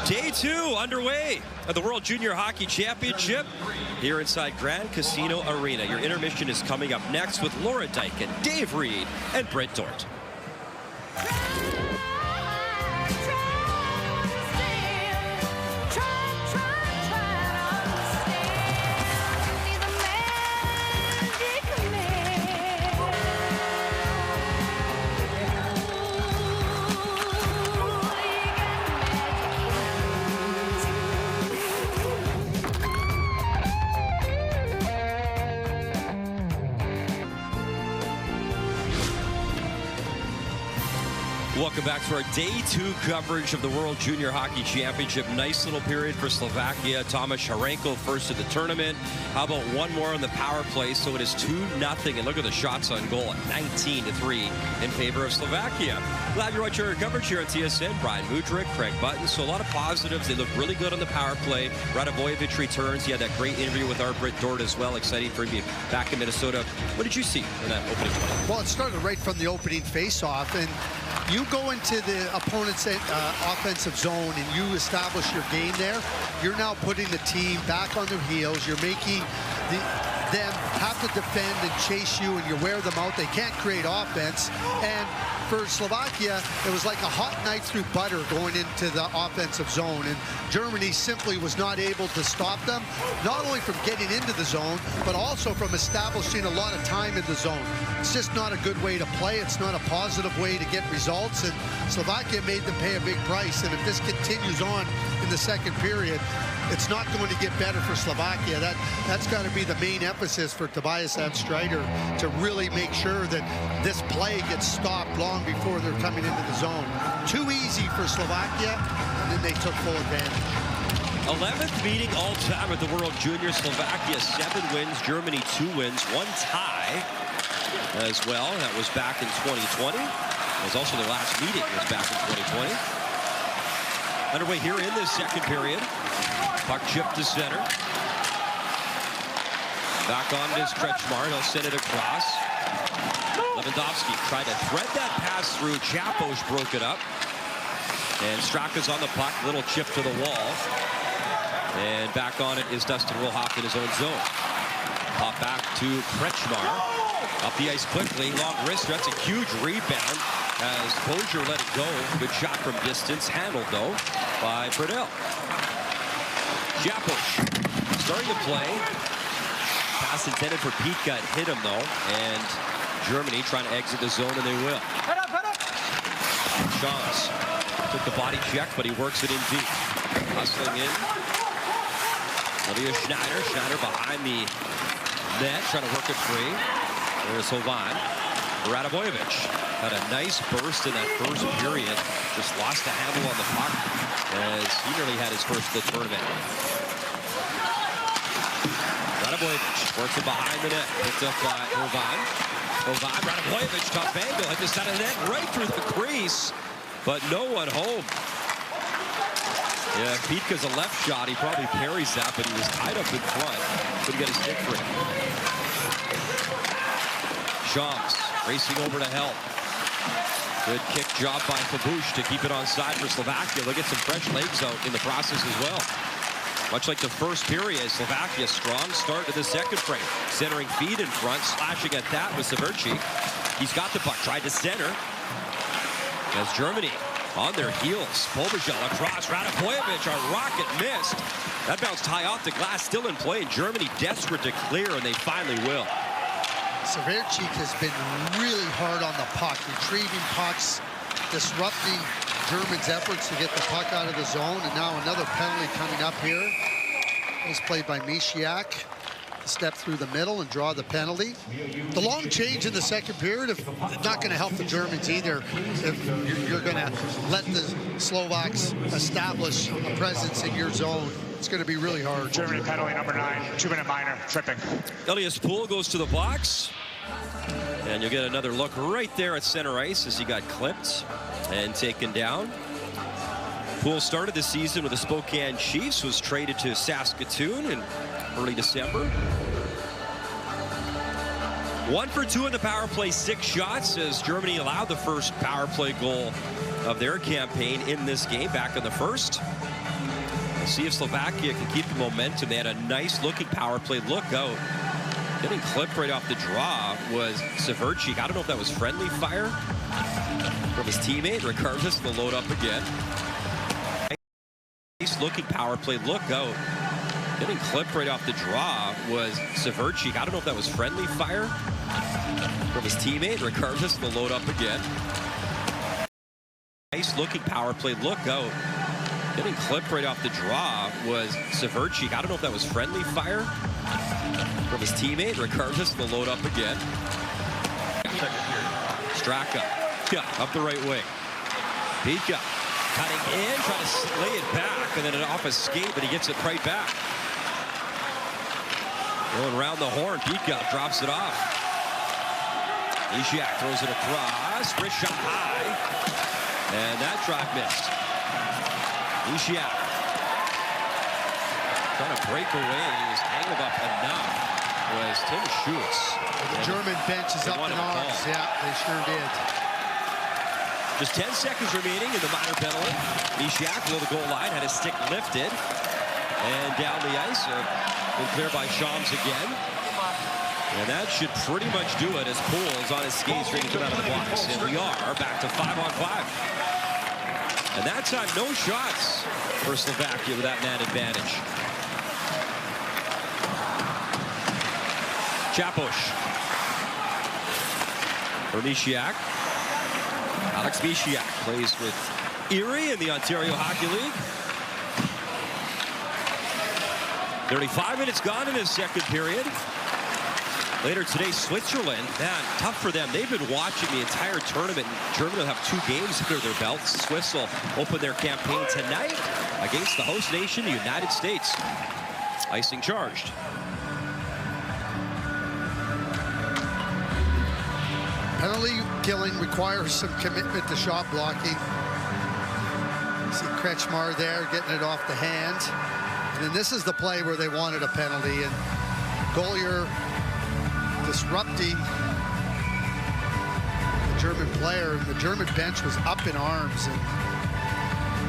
Day 2 underway of the World Junior Hockey Championship here inside Grand Casino Arena. Your intermission is coming up next with Laura Dyken, Dave Reed, and Brent Dort. Welcome back to our Day 2 coverage of the World Junior Hockey Championship. Nice little period for Slovakia. Tomas Sharenko first of the tournament. How about one more on the power play? So it is 2-0. And look at the shots on goal at 19-3 in favor of Slovakia. Glad you're watching our coverage here on TSN. Brian Mudryk, Craig Button. So a lot of positives. They look really good on the power play. Radovojevic returns. He had that great interview with our Britt Dort as well. Exciting for him to be back in Minnesota. What did you see in that opening play? Well, it started right from the opening face-off. And you go into the opponent's offensive zone and you establish your game there. You're now putting the team back on their heels. You're making them have to defend and chase you, and you wear them out. They can't create offense. And for Slovakia, it was like a hot knife through butter going into the offensive zone. And Germany simply was not able to stop them, not only from getting into the zone, but also from establishing a lot of time in the zone. It's just not a good way to play. It's not a positive way to get results. And Slovakia made them pay a big price. And if this continues on in the second period, it's not going to get better for Slovakia. That's got to be the main emphasis for Tobias Strider, to really make sure that this play gets stopped long before they're coming into the zone. Too easy for Slovakia, and then they took full advantage. 11th meeting all-time at the World Junior. Slovakia 7 wins, Germany 2 wins, 1 tie as well. That was back in 2020. It was also their last meeting was back in 2020. Underway here in this second period. Puck chipped to center. Back on to Kretschmar. He'll send it across. Lewandowski tried to thread that pass through. Chapos broke it up. And Straka's on the puck. Little chip to the wall. And back on it is Dustin Wilhoff in his own zone. Pop back to Kretschmar. Up the ice quickly. Long wrister. That's a huge rebound as Bozier let it go. Good shot from distance. Handled, though, by Bredell. Chapos starting to play. Pass intended for Pika. Hit him, though. And Germany trying to exit the zone, and they will. Shams took the body check, but he works it in deep. Hustling in. Olivia Schneider. Schneider behind the net, trying to work it free. There's Hovan. Radovojevic had a nice burst in that first period. Just lost the handle on the puck as he nearly had his first of the tournament. Radovojevic works it behind the net. Picked up by Hovan. Hovan, Radovojevic, tough angle. Hit the center of the net right through the crease, but no one home. Yeah, Pitka's a left shot. He probably parries that, but he was tied up in front. Couldn't get his stick free. Shams racing over to help. Good kick job by Kabush to keep it onside for Slovakia. They'll get some fresh legs out in the process as well. Much like the first period, Slovakia strong start to the second frame. Centering feed in front, slashing at that with Severci. He's got the puck, tried to center. As Germany on their heels. Pobajel across, Radovojevic, a rocket missed. That bounced high off the glass, still in play. Germany desperate to clear, and they finally will. Severci has been really hard on the puck, retrieving pucks, disrupting Germans' efforts to get the puck out of the zone. And now another penalty coming up here. It was played by Mishiak. Step through the middle and draw the penalty. The long change in the second period, if not going to help the Germans either. If you're going to let the Slovaks establish a presence in your zone, it's going to be really hard. Germany penalty number 9, 2-minute minor, tripping. Elias Poole goes to the box. And you'll get another look right there at center ice as he got clipped and taken down. Poole started the season with the Spokane Chiefs, was traded to Saskatoon in early December. 1 for 2 in the power play, 6 shots as Germany allowed the first power play goal of their campaign in this game back in the first. We'll see if Slovakia can keep the momentum. They had a nice looking power play. Look out. Getting clipped right off the draw was Severci. I don't know if that was friendly fire from his teammate. Regardless, the load up again. Nice looking power play. Look out. Getting clipped right off the draw was Severci. I don't know if that was friendly fire from his teammate. Regardless, the load up again. Nice looking power play. Look out. Getting clipped right off the draw was Severci. I don't know if that was friendly fire from his teammate. Regardless, the load up again. Straka, yeah, up the right wing. Pika cutting in, trying to lay it back, and then an off a skate, but he gets it right back. Going around the horn, Pika drops it off. Ishak throws it across, wrist shot high, and that drive missed. Ishak trying to break away, he was hanging up enough. Was Tim Schutz. The German bench is up in arms. Yeah, they sure did. Just 10 seconds remaining in the minor penalty. Ishak below the goal line had his stick lifted and down the ice. Been cleared by Shams again. And that should pretty much do it as Poole is on his skates ready to come out of the box. And we are back to 5-on-5. And that time, no shots for Slovakia with that man advantage. Chaposh. For Misiak. Alex Misiak plays with Erie in the Ontario Hockey League. 35 minutes gone in his second period. Later today, Switzerland, man, tough for them. They've been watching the entire tournament. Germany will have 2 games under their belts. Swiss will open their campaign tonight against the host nation, the United States. Icing charged. Penalty killing requires some commitment to shot blocking. You see Kretschmar there getting it off the hands. And then this is the play where they wanted a penalty. And Gollier disrupting the German player. And the German bench was up in arms. And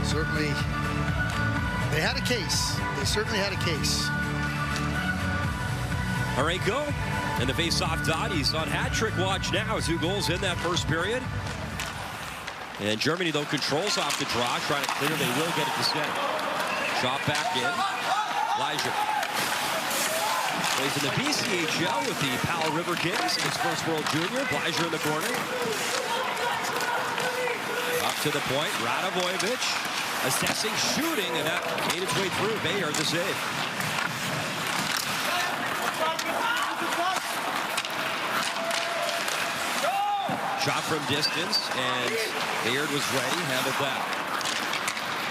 certainly they had a case. They certainly had a case. Marenko and the face-off dot. He's on hat-trick watch now. 2 goals in that first period. And Germany, though, controls off the draw. Trying to clear. They will get it to center. Shot back in. Elijah plays in the BCHL with the Powell River Kings. His first World Junior. Bleiser in the corner. Up to the point. Radovojevic assessing shooting, and that made its way through. Bayard the save. Shot from distance, and Bayard was ready, handled that.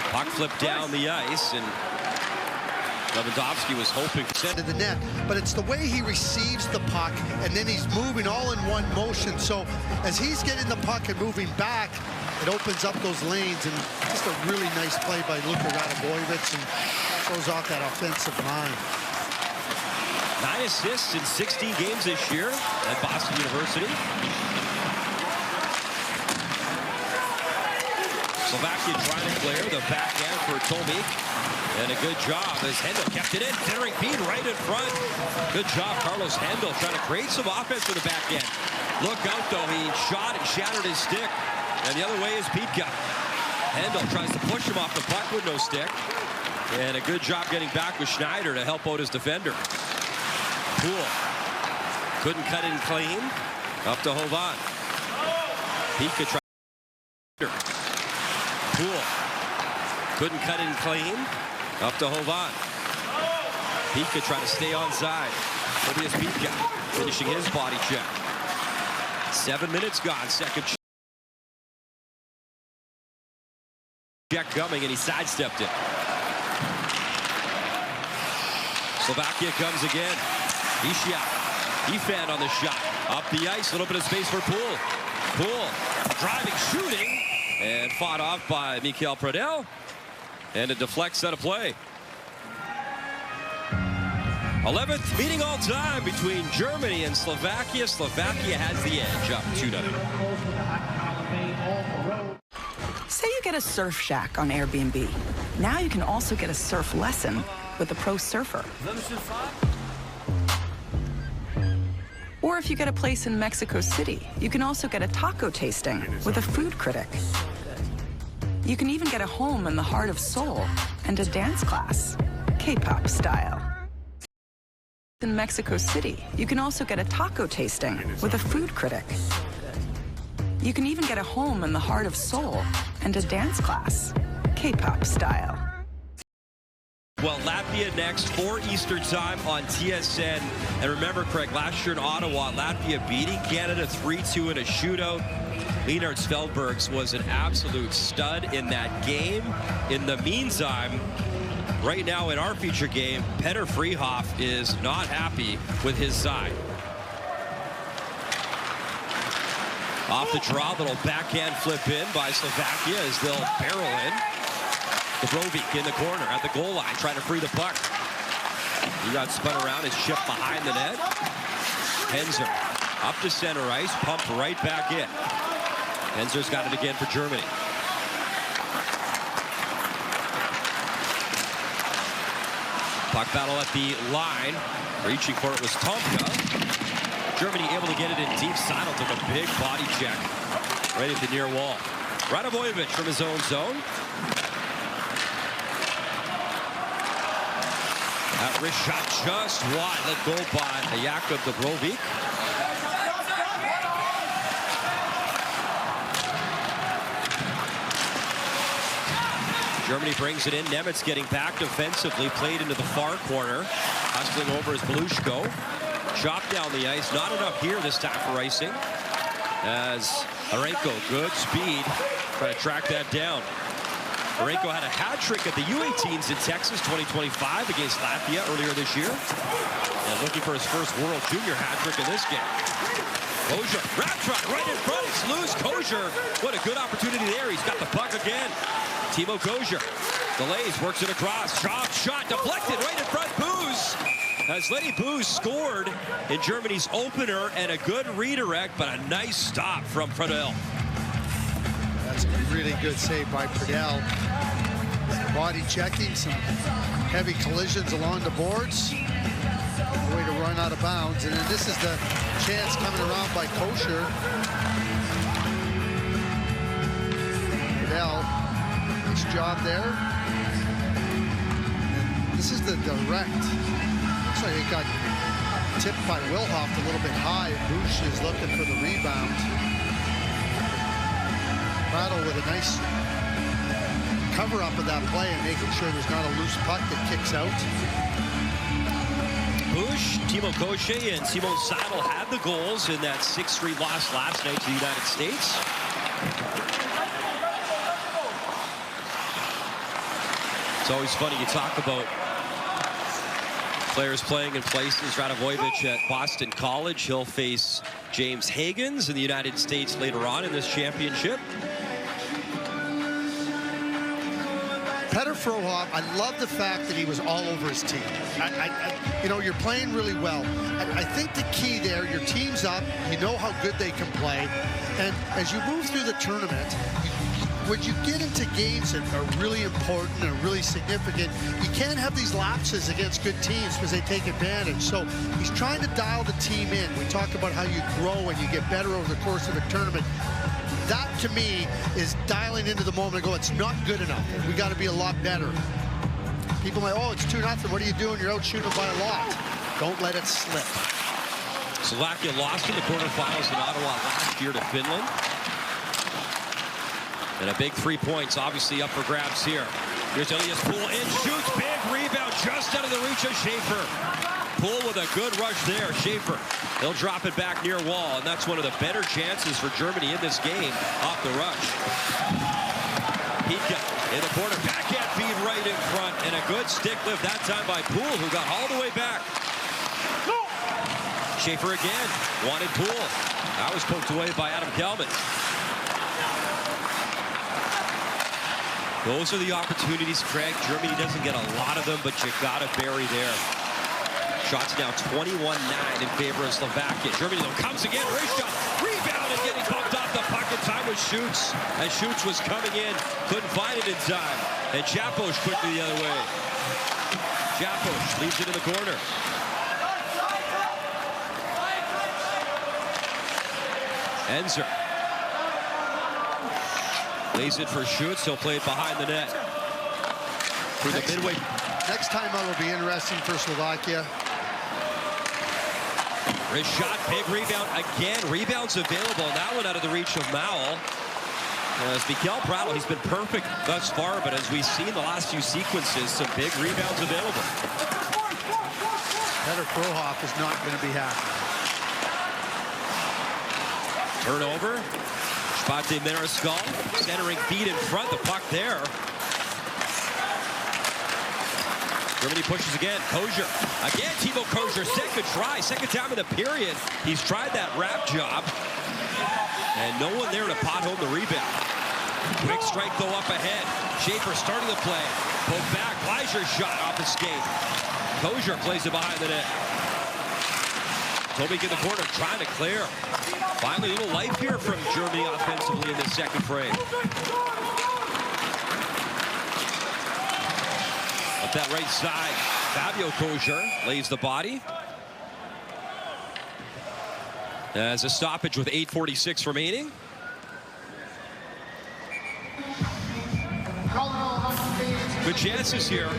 Puck flipped down the ice, and Lewandowski was hoping to send to the net, but it's the way he receives the puck, and then he's moving all in one motion. So as he's getting the puck and moving back, it opens up those lanes, and just a really nice play by Luka Radovojevic, and shows off that offensive line. 9 assists in 16 games this year at Boston University. Slovakia trying to clear the backhand for Tomic. And a good job as Hendel kept it in. Centering feed right in front. Good job, Carlos Hendel, trying to create some offense for the backhand. Look out, though. He shot and shattered his stick. And the other way is Pika. Hendel tries to push him off the puck with no stick. And a good job getting back with Schneider to help out his defender. Poole couldn't cut in clean. Up to Hovan. Pika tried. Poole couldn't cut in clean. Up to Hovan. Pika trying to stay onside. Tobias Pika finishing his body check. 7 minutes gone. Second check coming, and he sidestepped it. Slovakia comes again. Ishak. He fanned on the shot. Up the ice. A little bit of space for Poole. Poole driving, shooting. And fought off by Mikael Pradell. And a deflect set of play. 11th meeting all time between Germany and Slovakia. Slovakia has the edge, up 2-0. Say you get a surf shack on Airbnb. Now you can also get a surf lesson with a pro surfer. Or if you get a place in Mexico City, you can also get a taco tasting with a food critic. You can even get a home in the heart of Seoul and a dance class, K-pop style. In Mexico City, you can also get a taco tasting with a food critic. You can even get a home in the heart of Seoul and a dance class, K-pop style. Well, Latvia next, 4 Eastern time on TSN. And remember, Craig, last year in Ottawa, Latvia beating Canada 3-2 in a shootout. Leonard Svelbergs was an absolute stud in that game. In the meantime, right now in our feature game, Petter Freehoff is not happy with his side. Off the draw, little backhand flip in by Slovakia as they'll barrel in. Dubrovic in the corner at the goal line, trying to free the puck. He got spun around, his chip behind the net. Henzer up to center ice, pumped right back in. Henzer's got it again for Germany. Puck battle at the line. Reaching for it was Tomka. Germany able to get it in deep. Seidel took a big body check right at the near wall. Radavojevic from his own zone. That wrist shot just wide. Let go by Jakub Dubrovic. Germany brings it in. Nemitz getting back defensively. Played into the far corner. Hustling over is Belushko. Chopped down the ice. Not enough here this time for icing. As Arenko, good speed. Trying to track that down. Arenko had a hat trick at the U18s in Texas 2025 against Latvia earlier this year. And looking for his first World Junior hat trick in this game. Kosher, wrap shot right in front. It's loose. Kosher, what a good opportunity there. He's got the puck again. Timo Kosher delays, works it across. Shot deflected right in front. Booz. As Lenny Booz scored in Germany's opener, and a good redirect, but a nice stop from Pradel. That's a really good save by Pradel. Body checking, some heavy collisions along the boards. Way to run out of bounds, and then this is the chance coming around by Kosher. Pradel, nice job there. And this is the direct. Looks like it got tipped by Wilhoft a little bit high. Bush is looking for the rebound. Pradel with a nice cover-up of that play and making sure there's not a loose puck that kicks out. Bush, Timo Kosher, and Simon Seidel had the goals in that 6-3 loss last night to the United States. It's always funny, you talk about players playing in places. Radavojevic at Boston College. He'll face James Higgins in the United States later on in this championship. Petter Freehoff, I love the fact that he was all over his team. You know, you're playing really well. I think the key there, your team's up, you know how good they can play, and as you move through the tournament, when you get into games that are really important and really significant, you can't have these lapses against good teams because they take advantage. So he's trying to dial the team in. We talk about how you grow and you get better over the course of a tournament. That, to me, is dialing into the moment and go, it's not good enough. We got to be a lot better. People might, oh, it's 2-0. What are you doing? You're out shooting by a lot. Don't let it slip. Slovakia lost in the quarterfinals in Ottawa last year to Finland. And a big 3 points, obviously, up for grabs here. Here's Elias Poole in, shoots, big rebound, just out of the reach of Schaefer. Poole with a good rush there. Schaefer, he'll drop it back near wall, and that's one of the better chances for Germany in this game off the rush. Pika in the corner, backhand feed right in front, and a good stick lift that time by Poole, who got all the way back. Schaefer again, wanted Poole. That was poked away by Adam Kelman. Those are the opportunities, Craig. Germany doesn't get a lot of them, but you got to bury there. Shots now 21-9 in favor of Slovakia. Germany, though, comes again. Wrist shot. Rebound and getting bumped off the puck in time with Schutz. As Schutz was coming in, couldn't find it in time. And Japoš quickly the other way. Japoš leaves it in the corner. Enzer. Lays it for Schutz. He'll play it behind the net. Through the midway. Next time out will be interesting for Slovakia. Wrist shot, big rebound again. Rebounds available. That one out of the reach of Mowell. As Mikkel Pradel, he's been perfect thus far, but as we've seen the last few sequences, some big rebounds available. Petter Freehoff is not going to be happy. Turnover. Bate Mariscal centering feet in front. The puck there. Germany pushes again. Kosher. Again, Timo Kosher. Second try. Second time in the period. He's tried that wrap job. And no one there to pot home the rebound. Quick strike, though, up ahead. Schaefer starting the play. Pulled back. Fleischer's shot off the skate. Kosher plays it behind the net. Tobic in the corner trying to clear. Finally, a little life here from Germany offensively in the second frame. Up that right side, Fabio Kosher lays the body. As a stoppage with 8:46 remaining. Good chances here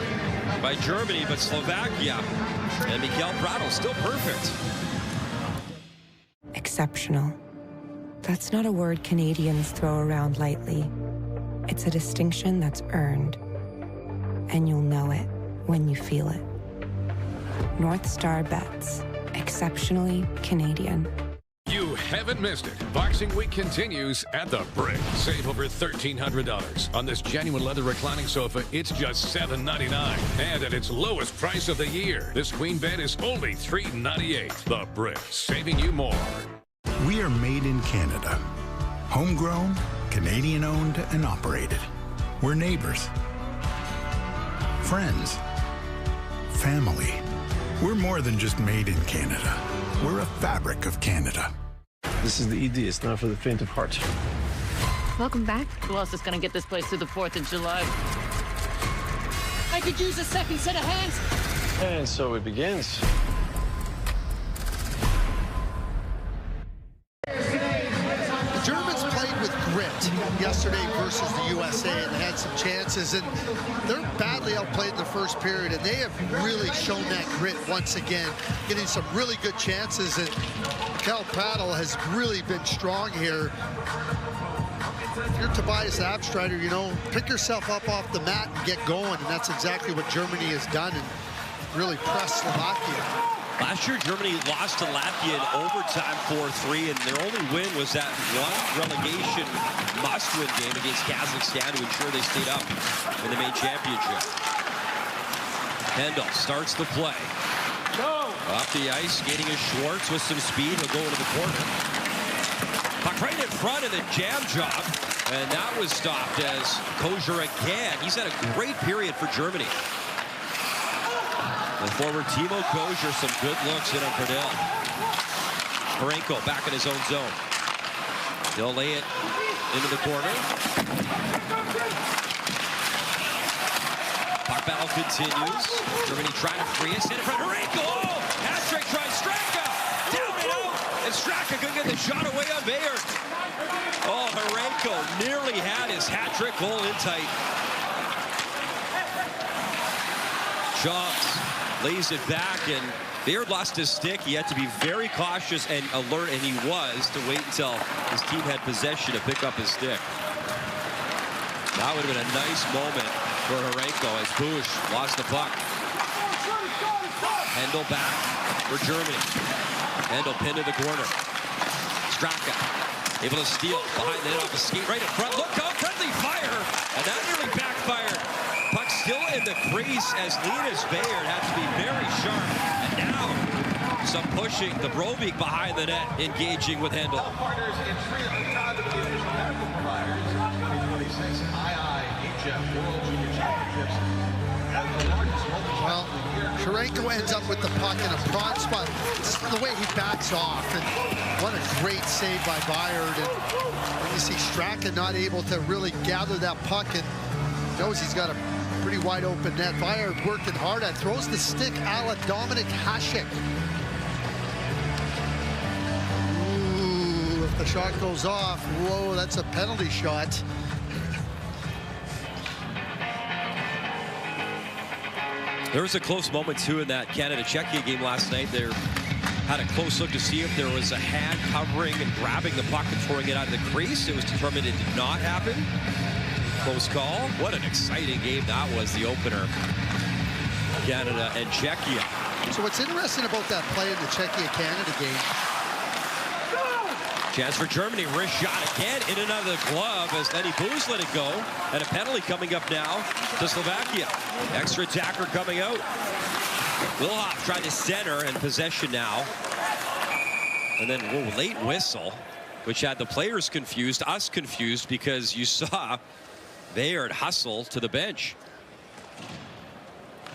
by Germany, but Slovakia and Mikael Pratl still perfect. Exceptional. That's not a word Canadians throw around lightly. It's a distinction that's earned. And you'll know it when you feel it. North Star Bets. Exceptionally Canadian. You haven't missed it. Boxing Week continues at the Brick. Save over $1,300 on this genuine leather reclining sofa. It's just $7.99, and at its lowest price of the year, this queen bed is only $3.98. The Brick, saving you more. We are made in Canada. Homegrown, Canadian-owned and operated. We're neighbors, friends, family. We're more than just made in Canada. We're a fabric of Canada. This is the ED. It's not for the faint of heart. Welcome back. Who else is going to get this place through the 4th of July? I could use a second set of hands. And so it begins. The Germans played with grit yesterday versus the USA, and they had some chances, and they're badly outplayed in the first period, and they have really shown that grit once again, getting some really good chances, and Mikael Pratl has really been strong here. If you're Tobias Abstreiter, you know, pick yourself up off the mat and get going, and that's exactly what Germany has done and really pressed Slovakia. Last year, Germany lost to Latvia in overtime 4-3, and their only win was that one relegation must-win game against Kazakhstan to ensure they stayed up in the main championship. Hendel starts the play. Off the ice, skating is Schwartz with some speed. He'll go into the corner. Puck right in front of the jam job, and that was stopped as Kosher again. He's had a great period for Germany. The forward Timo Kosher, some good looks in on Pradell. Parenko back in his own zone. They'll lay it into the corner. Puck battle continues. Germany trying to free it. In front of Parenko. Oh! Hat-trick tries Straka. Down and out. And Straka couldn't get the shot away on Bayard. Oh, Parenko nearly had his hat-trick goal in tight. Jumps. Lays it back, and Bayard lost his stick. He had to be very cautious and alert, and he was, to wait until his team had possession to pick up his stick. That would have been a nice moment for Parenko as Bush lost the puck. Hendel back for Germany. Hendel pinned in the corner. Straka able to steal behind the net off the skate right in front. Look out, friendly fire, and that nearly backfired. Puck still in the crease as Linus Bayard had to be very sharp. And now some pushing. The Brovik behind the net engaging with Hendel. Partners in 3 of the top of the division medical providers. 2026 IIHF World Junior Championships. Well, Parenko ends up with the puck in a prime spot. Just the way he backs off, and what a great save by Bayard. And you see Straka not able to really gather that puck, and knows he's got a pretty wide open net. Bayard working hard at, throws the stick a la Dominik Hasek. Ooh, if the shot goes off, whoa, that's a penalty shot. There was a close moment, too, in that Canada-Czechia game last night. They had a close look to see if there was a hand covering and grabbing the puck and throwing it out of the crease. It was determined it did not happen. Close call. What an exciting game that was, the opener. Canada and Czechia. So what's interesting about that play in the Czechia-Canada game, Chance for Germany. Wrist shot again in and out of the glove as Lenny Booz let it go. And a penalty coming up now to Slovakia. Extra attacker coming out. Wilhoff trying to center and possession now. And then, whoa, late whistle, which had the players confused, us confused, because you saw Bayard hustle to the bench.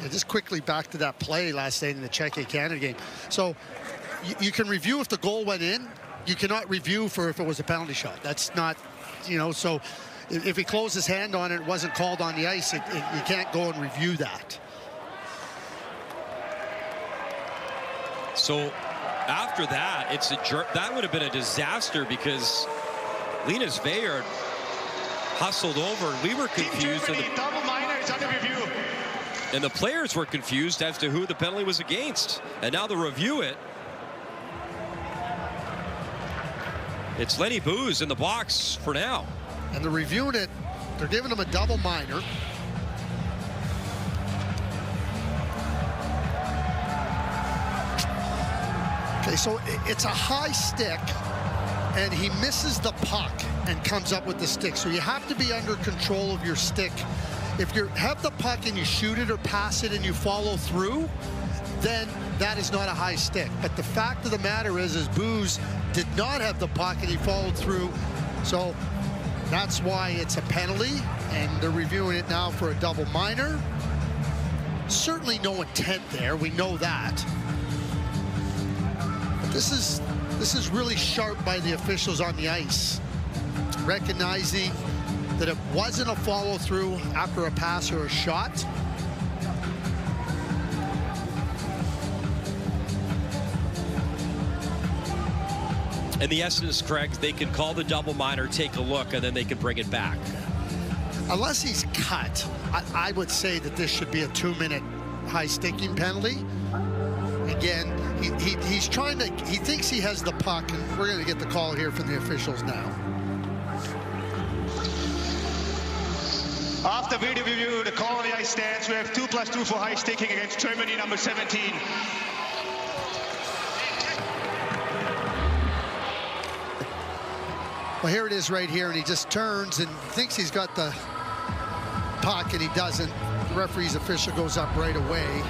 Yeah, just quickly back to that play last night in the Czechia-Canada game. So you can review if the goal went in. You cannot review for if it was a penalty shot. That's not, you know, so if he closed his hand on it, it wasn't called on the ice, you can't go and review that. So after that, it's that would have been a disaster because Linus Bayard hustled over and we were confused. Double minor is under review. And the players were confused as to who the penalty was against. And now they'll review it. It's Lenny Booz in the box for now. And they're reviewing it. They're giving him a double minor. Okay, so it's a high stick, and he misses the puck and comes up with the stick. So you have to be under control of your stick. If you have the puck and you shoot it or pass it and you follow through, then that is not a high stick. But the fact of the matter is Booz did not have the puck and he followed through. So that's why it's a penalty, and they're reviewing it now for a double minor. Certainly no intent there, we know that. But this is really sharp by the officials on the ice, recognizing that it wasn't a follow through after a pass or a shot. In the essence, Craig, they can call the double minor, take a look, and then they can bring it back. Unless he's cut, I would say that this should be a 2-minute high sticking penalty. Again, he's trying to, he thinks he has the puck, and we're going to get the call here from the officials now. After video review, the call on the ice stands. We have 2+2 for high sticking against Germany, number 17. Well, here it is right here, and he just turns and thinks he's got the puck, and he doesn't. The referee's official goes up right away.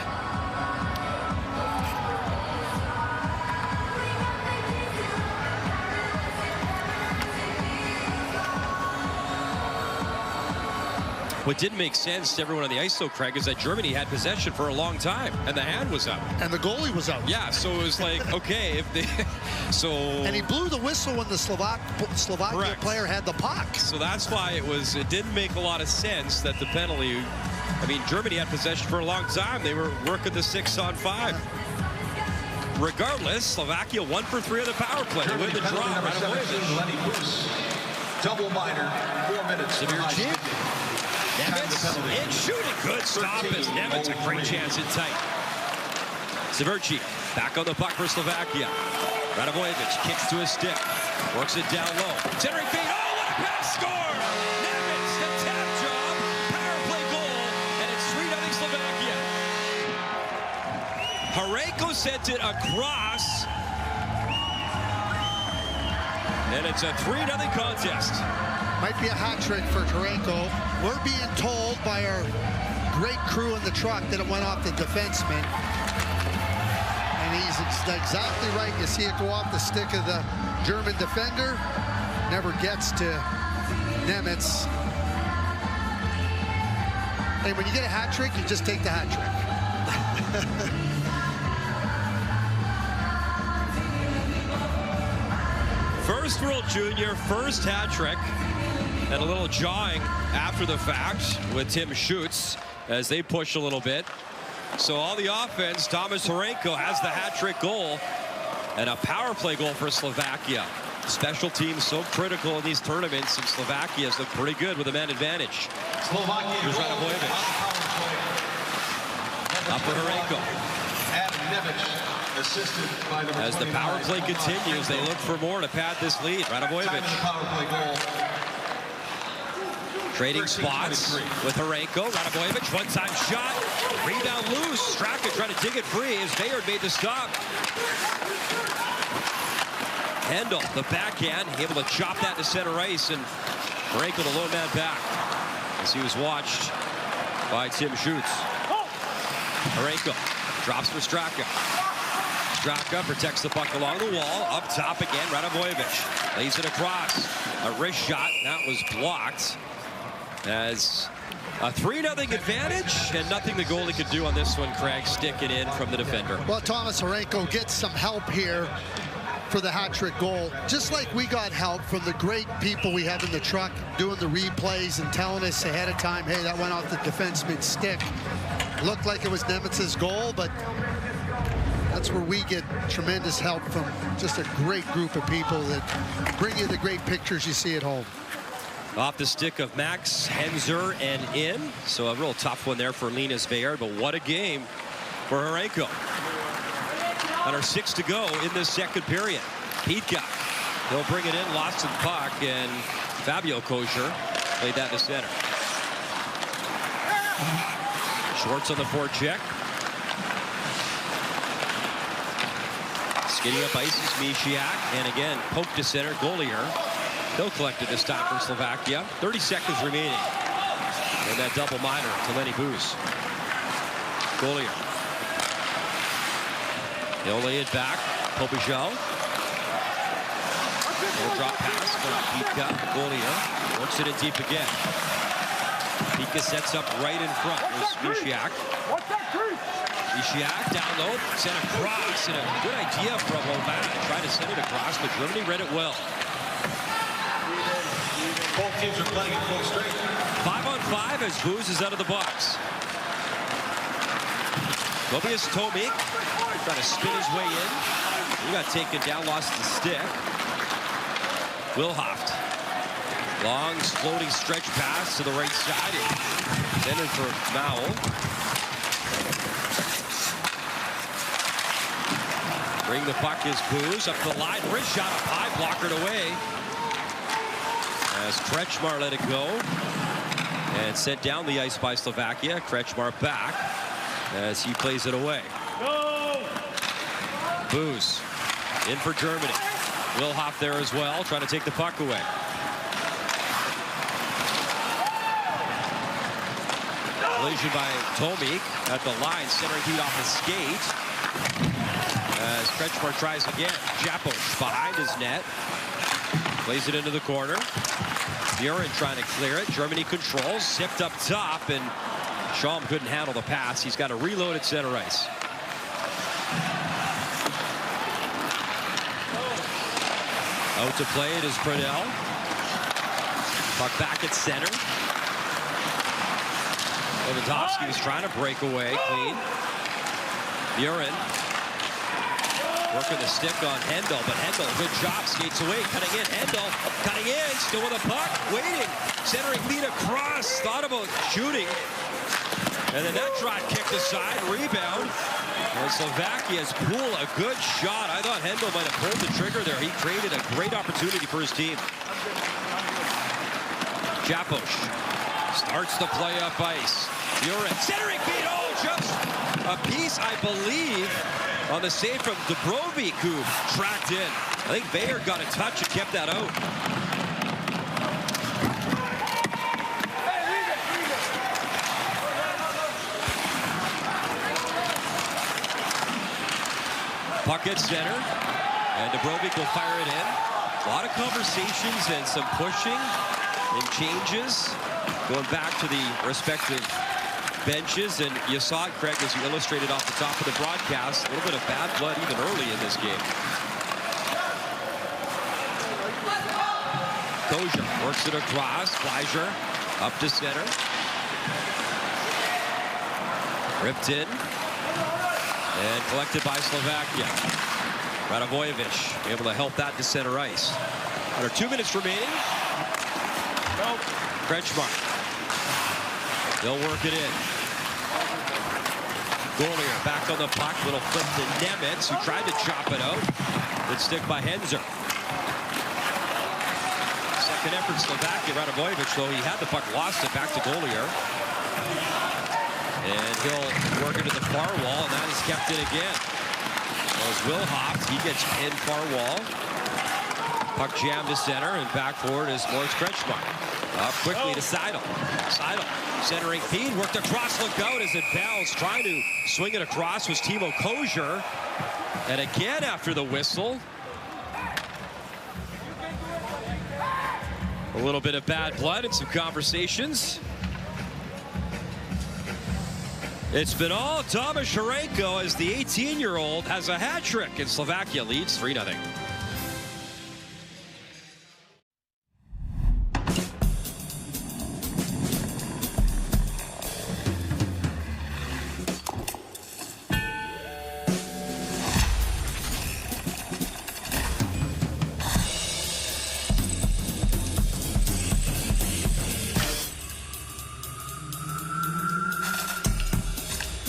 What didn't make sense to everyone on the ice, though, Craig, is that Germany had possession for a long time, and the hand was out. And the goalie was out. Yeah, so it was like, okay, if they... So... And he blew the whistle when the Slovakia player had the puck. So that's why it didn't make a lot of sense that the penalty... I mean, Germany had possession for a long time. They were working the 6-on-5. Regardless, Slovakia 1 for 3 of the power play. They win the draw right away. Double minor, 4 minutes. Severe check. Nemitz and shooting. Good stop as Nemitz a great chance in tight. Severchik back on the puck for Slovakia. Radovojevic kicks to his stick. Works it down low. Centering feed. Oh, what a pass score! Nemitz, the tap job. Power play goal. And it's 3-0 Slovakia. Harenko sent it across. And it's a 3-0 contest. Might be a hat trick for Harenko. We're being told by our great crew in the truck that it went off the defenseman. And he's exactly right. You see it go off the stick of the German defender. Never gets to Nemitz. Hey, when you get a hat trick, you just take the hat trick. First World Junior, first hat trick, and a little jawing after the fact with Tim Schutz as they push a little bit. So all the offense, Thomas Harenko has the hat trick goal and a power play goal for Slovakia. Special teams so critical in these tournaments, and Slovakia's look pretty good with a man advantage. Slovakia. Here's Radovojevic. Up for Harenko. Assisted by the as the power play continues, they look for more to pad this lead. Radovojevic trading spots with Harenko. Radovojevic, one-time shot, rebound loose. Straka trying to dig it free as Bayard made the stop. Hendel, the backhand, able to chop that to center ice, and Renko, the low man back, as he was watched by Tim Schutz. Renko drops for Straka. Straka protects the puck along the wall. Up top again, Radovojevic lays it across. A wrist shot, that was blocked. As a 3-0 advantage, and nothing the goalie could do on this one, Craig, sticking in from the defender. Well, Thomas Renko gets some help here for the hat-trick goal. Just like we got help from the great people we have in the truck doing the replays and telling us ahead of time, hey, that went off the defenseman's stick. Looked like it was Nemitz's goal, but that's where we get tremendous help from just a great group of people that bring you the great pictures you see at home. Off the stick of Max Henzer and in. So a real tough one there for Linus Veillard, but what a game for Renko. Under 6 to go in the second period. Pitka, he'll bring it in, lost the puck, and Fabio Kosher played that to center. Schwartz on the forecheck. Skidding up ice is Mishiak, and again, poke to center, Golier. He'll collect it this time for Slovakia. 30 seconds remaining. And that double minor to Lenny Booz. Golier. He'll lay it back. Popijal. Little drop pass from Pitka. Golier works it in deep again. Pitka sets up right in front. There's Mishiak. Mishiak down low, sent across, and a good idea from Oman. Tried to send it across, but Germany read it well. Both teams are playing at full strength. 5-on-5 as Booz is out of the box. Tobias Tomik trying to spin his way in. He got taken down, lost the stick. Wilhoft. Long floating stretch pass to the right side. Intended for Mowell. Bring the puck is Booz up the line. Wrist shot up high, blockered away. As Kretschmar let it go. And sent down the ice by Slovakia. Kretschmar back as he plays it away. No! Booz in for Germany. Wilhoff there as well, trying to take the puck away. Collision by Tomik at the line, centering feet off the skate. As Kretschmar tries again. Japos behind his net. Plays it into the corner. Buren trying to clear it. Germany controls. Sipped up top, and Schaum couldn't handle the pass. He's got to reload at center ice. Out to play it is Pradell. Puck back at center. Lewandowski was trying to break away clean. Buren working the stick on Hendel, but Hendel, good job, skates away, cutting in. Hendel cutting in, still with a puck, waiting, centering lead across, thought about shooting, and then that shot kicked aside, rebound. And Slovakia's Poole, a good shot. I thought Hendel might have pulled the trigger there. He created a great opportunity for his team. Japos starts the play up ice. Buren centering feed, oh, just a piece, I believe, on the save from Dubrovik, who tracked in. I think Veillard got a touch and kept that out. Puck at center, and Dubrovik will fire it in. A lot of conversations and some pushing and changes going back to the respective benches, and you saw it, Craig, as you illustrated off the top of the broadcast. A little bit of bad blood even early in this game. Kosher works it across. Fleischer up to center. Ripped in and collected by Slovakia. Radovojevic able to help that to center ice. Under 2 minutes remaining. Kretschmar. They'll work it in. Golier back on the puck. Little flip to Nemitz, who tried to chop it out. Good stick by Henzer. Second effort, Slovakia. Radovojevic, though, he had the puck, lost it back to Golier. And he'll work it to the far wall, and that is kept in again. As Wilhoff, he gets pinned far wall. Puck jammed to center, and back forward is Moritz Kretschmar. Up quickly to Seidel. Seidel centering feed, worked across, look out as it bounced. Trying to swing it across was Timo Kozier. And again after the whistle. A little bit of bad blood and some conversations. It's been all Tomas Sharenko as the 18-year-old has a hat trick, and Slovakia leads 3-0.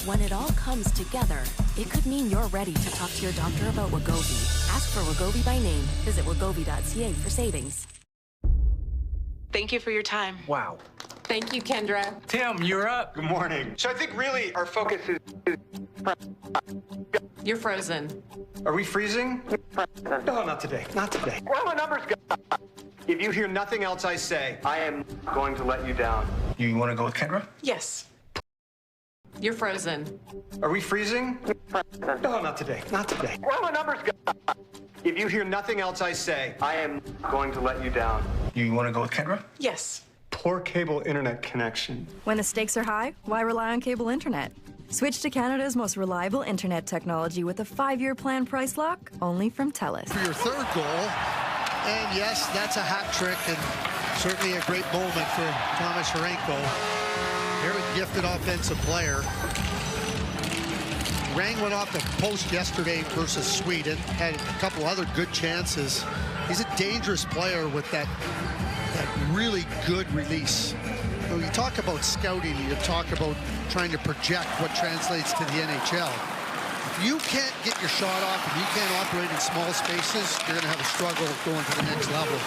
When it all comes together, it could mean you're ready to talk to your doctor about Wegovy. Ask for Wegovy by name. Visit wegovy.ca for savings. Thank you for your time. Wow. Thank you, Kendra. Tim, you're up. Good morning. So I think really our focus is... You're frozen. Are we freezing? No, not today. Not today. Where are my numbers, guys? If you hear nothing else I say, I am going to let you down. You want to go with Kendra? Yes. You're frozen. Are we freezing? No, not today. Not today. Where are my numbers, guys? If you hear nothing else I say, I am going to let you down. You want to go with Kendra? Yes. Poor cable internet connection. When the stakes are high, why rely on cable internet? Switch to Canada's most reliable internet technology with a 5-year plan price lock, only from TELUS. For your third goal, and yes, that's a hat trick, and certainly a great moment for Tomas Sharenko. Very gifted offensive player. Rang went off the post yesterday versus Sweden. Had a couple other good chances. He's a dangerous player with that really good release. When you talk about scouting, you talk about trying to project what translates to the NHL. If you can't get your shot off and you can't operate in small spaces, you're going to have a struggle going to the next level.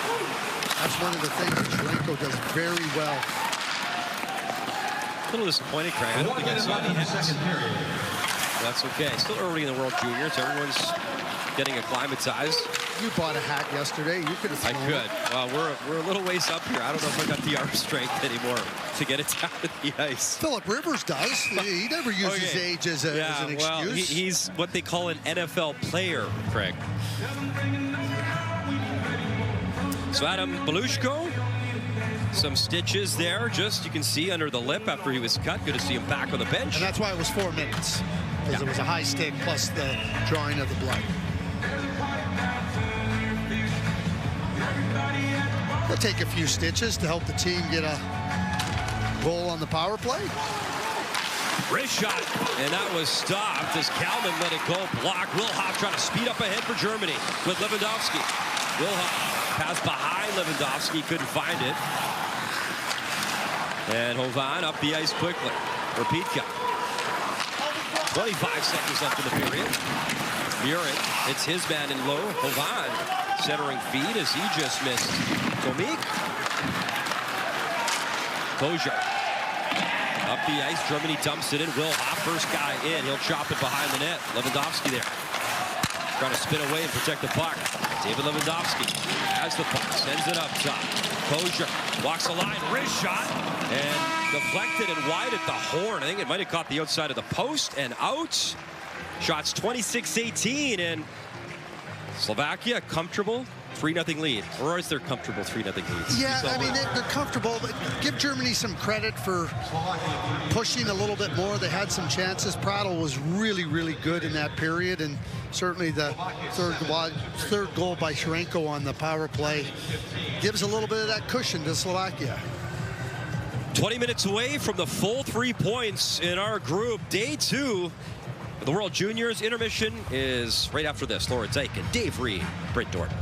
That's one of the things that Sharenko does very well. A little disappointed, Craig. I don't think I saw the second period. That's okay. Still early in the World Juniors. Everyone's getting acclimatized. You bought a hat yesterday. You could have. I could. Well, we're a little ways up here. I don't know if I got the arm strength anymore to get it down to the ice. Philip Rivers does. He never uses age as an excuse. Well, he's what they call an NFL player, Craig. So Adam Belushko. Some stitches there, just you can see under the lip after he was cut. Good to see him back on the bench. And that's why it was 4 minutes, because it was a high stick plus the drawing of the blood. They'll take a few stitches to help the team get a goal on the power play. Wrist shot, and that was stopped as Kalman let it go. Block. Wilhoff trying to speed up ahead for Germany with Lewandowski. Wilhoff passed behind Lewandowski, couldn't find it. And Hovan up the ice quickly. Repeatka. 25 seconds left in the period. Murin, it's his man in low. Hovan centering feed as he just missed. Tomik. Kozier. Up the ice, Germany dumps it in. Wilhoff, first guy in. He'll chop it behind the net. Lewandowski there. Trying to spin away and protect the puck. David Lewandowski has the puck, sends it up top. Kozier walks the line, wrist shot, and deflected and wide at the horn. I think it might have caught the outside of the post and out. Shots 26-18, and Slovakia comfortable 3-0 lead. Or is there comfortable 3-0 leads? Yeah, I mean, they're comfortable, but give Germany some credit for pushing a little bit more. They had some chances. Prattle was really, really good in that period, and certainly the third goal by Sharenko on the power play gives a little bit of that cushion to Slovakia. 20 minutes away from the full 3 points in our group. Day 2 of the World Juniors. Intermission is right after this. Laura Dyke and Dave Reed, Brent Dorton.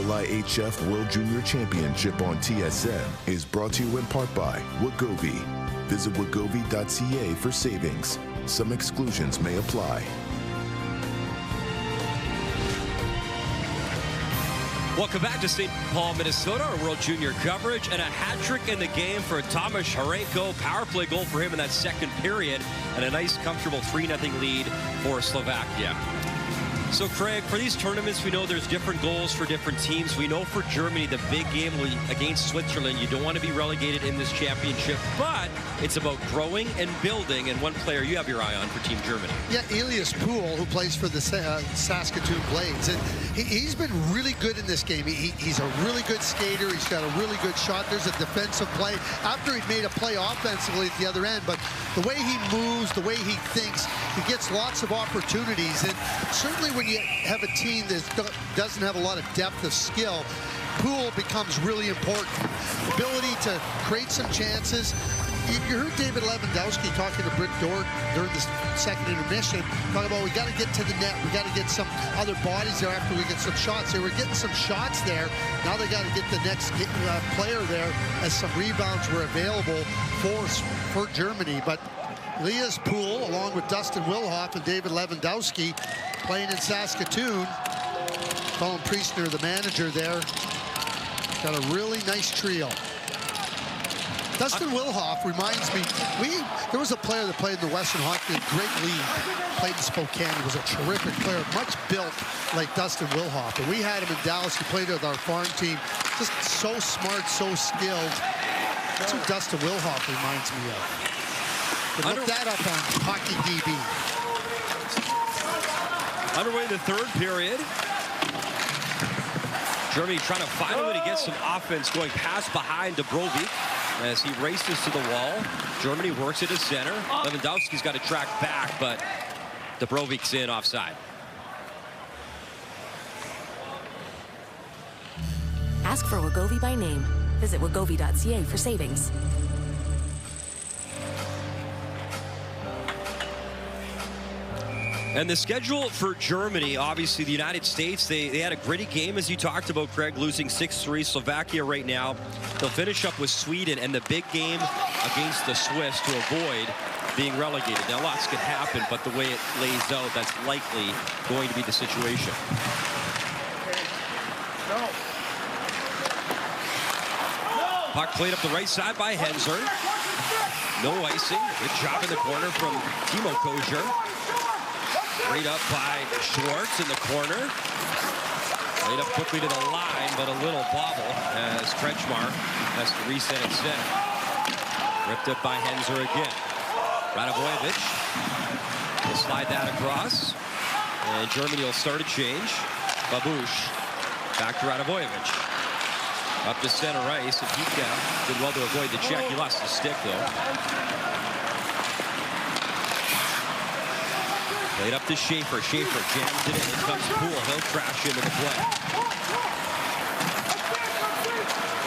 IIHF World Junior Championship on TSN is brought to you in part by Wegovy. Visit wegovy.ca for savings. Some exclusions may apply. Welcome back to St. Paul, Minnesota, our World Junior coverage, and a hat trick in the game for Tomas Harenko. Power play goal for him in that second period, and a nice, comfortable 3-0 lead for Slovakia. So, Craig, for these tournaments, we know there's different goals for different teams. We know for Germany, the big game against Switzerland, you don't want to be relegated in this championship, but it's about growing and building, and one player you have your eye on for Team Germany. Yeah, Elias Poole, who plays for the Saskatoon Blades, and he's been really good in this game. He's a really good skater. He's got a really good shot. There's a defensive play after he'd made a play offensively at the other end, but the way he moves, the way he thinks, he gets lots of opportunities, and certainly when you have a team that doesn't have a lot of depth of skill, Poole becomes really important. Ability to create some chances. You heard David Lewandowski talking to Britt Dork during the second intermission, talking about we got to get to the net. We got to get some other bodies there after we get some shots. They were getting some shots there. Now they got to get the next player there as some rebounds were available for Germany. But Elias Poole, along with Dustin Wilhoff and David Lewandowski, playing in Saskatoon. Colin Priestner, the manager there, got a really nice trio. Dustin Wilhoff reminds me, there was a player that played in the Western Hockey League, great league, played in Spokane. He was a terrific player, much built like Dustin Wilhoff. And we had him in Dallas. He played with our farm team. Just so smart, so skilled. That's who Dustin Wilhoff reminds me of. But look that up on Hockey DB. Underway in the third period. Germany trying to find a way to get some offense going past behind Dubrovik as he races to the wall. Germany works it to center. Lewandowski's got to track back, but Dubrovik's in offside. Ask for Wegovy by name. Visit wegovy.ca for savings. And the schedule for Germany, obviously the United States, they had a gritty game, as you talked about, Craig, losing 6-3. Slovakia right now, they'll finish up with Sweden and the big game against the Swiss to avoid being relegated. Now, lots could happen, but the way it lays out, that's likely going to be the situation. Puck played up the right side by Henzer. No icing. Good job in the corner from Timo Kozier. Straight up by Schwartz in the corner. Laid up quickly to the line, but a little bobble as Kretschmar has to reset at center. Ripped up by Henzer again. Radovojevic will slide that across. And Germany will start a change. Babush back to Radovojevic. Up to center ice, and he did well to avoid the check. He lost the stick, though. Played up to Schaefer. Schaefer jams it in. In comes Poole. He'll crash into the play.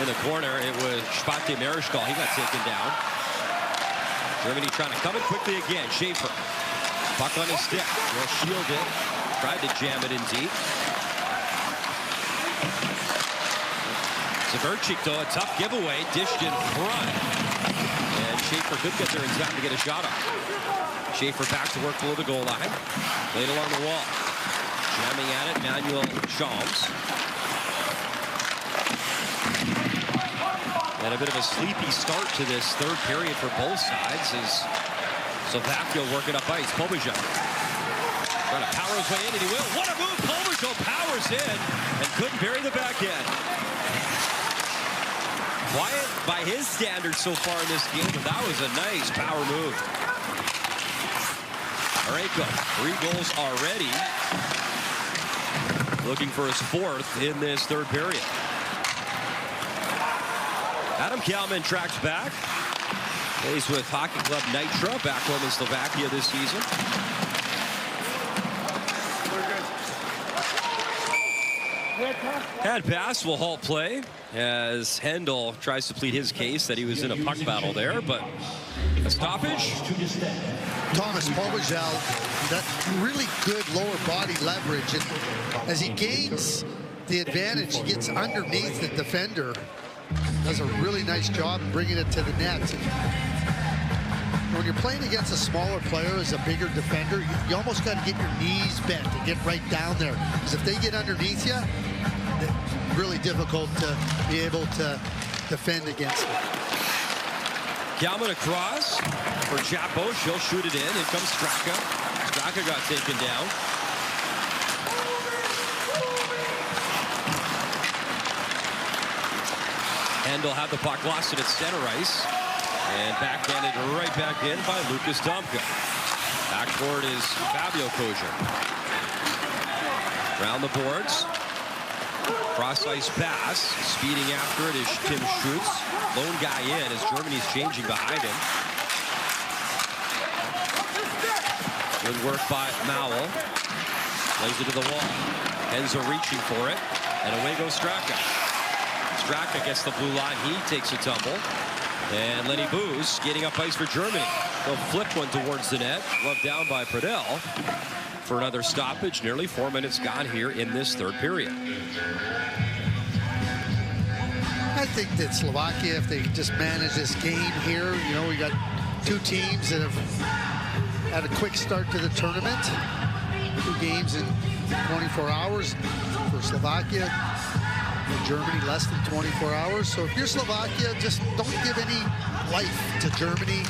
In the corner, it was Spate Marischal. He got taken down. Germany trying to come in quickly again. Schaefer. Puck on his stick. Will shield it. Tried to jam it in deep. Severchik, though, a tough giveaway. Dished in front. And Schaefer could get there in time to get a shot off. Schaefer back to work below the goal line. Played along the wall. Jamming at it, Manuel Chalms. And a bit of a sleepy start to this third period for both sides as Slovakia working up ice. Pobijak trying to power his way in, and he will. What a move! Pobijak powers in and couldn't bury the backhand. Quiet by his standards so far in this game, but that was a nice power move. Harenko, 3 goals already. Looking for his 4th in this third period. Adam Kalman tracks back. Plays with Hockey Club Nitra, back home in Slovakia this season. Hand pass will halt play as Hendel tries to plead his case that he was in a puck battle there, but a stoppage. Thomas Pobijal, that really good lower body leverage. And as he gains the advantage. He gets underneath the defender. Does a really nice job bringing it to the net. When you're playing against a smaller player as a bigger defender, you almost got to get your knees bent and get right down there. Because if they get underneath you, it's really difficult to be able to defend against it. Galman across for Chapo. She'll shoot it in. In comes Straka. Straka got taken down. Hendel had the puck, lost it at center ice. And backhanded right back in by Lucas Domka. Backboard is Fabio Kojer. Round the boards. Cross ice pass. Speeding after it is Tim Schutz. Lone guy in as Germany's changing behind him. Good work by Mowell. Plays it to the wall. Enzo reaching for it. And away goes Straka. Straka gets the blue line. He takes a tumble. And Lenny Booz getting up ice for Germany. They'll flip one towards the net. Rubbed down by Pradell for another stoppage. Nearly 4 minutes gone here in this third period. I think that Slovakia, if they just manage this game here, you know, we got two teams that have had a quick start to the tournament. 2 games in 24 hours for Slovakia. For Germany, less than 24 hours. So if you're Slovakia, just don't give any life to Germany.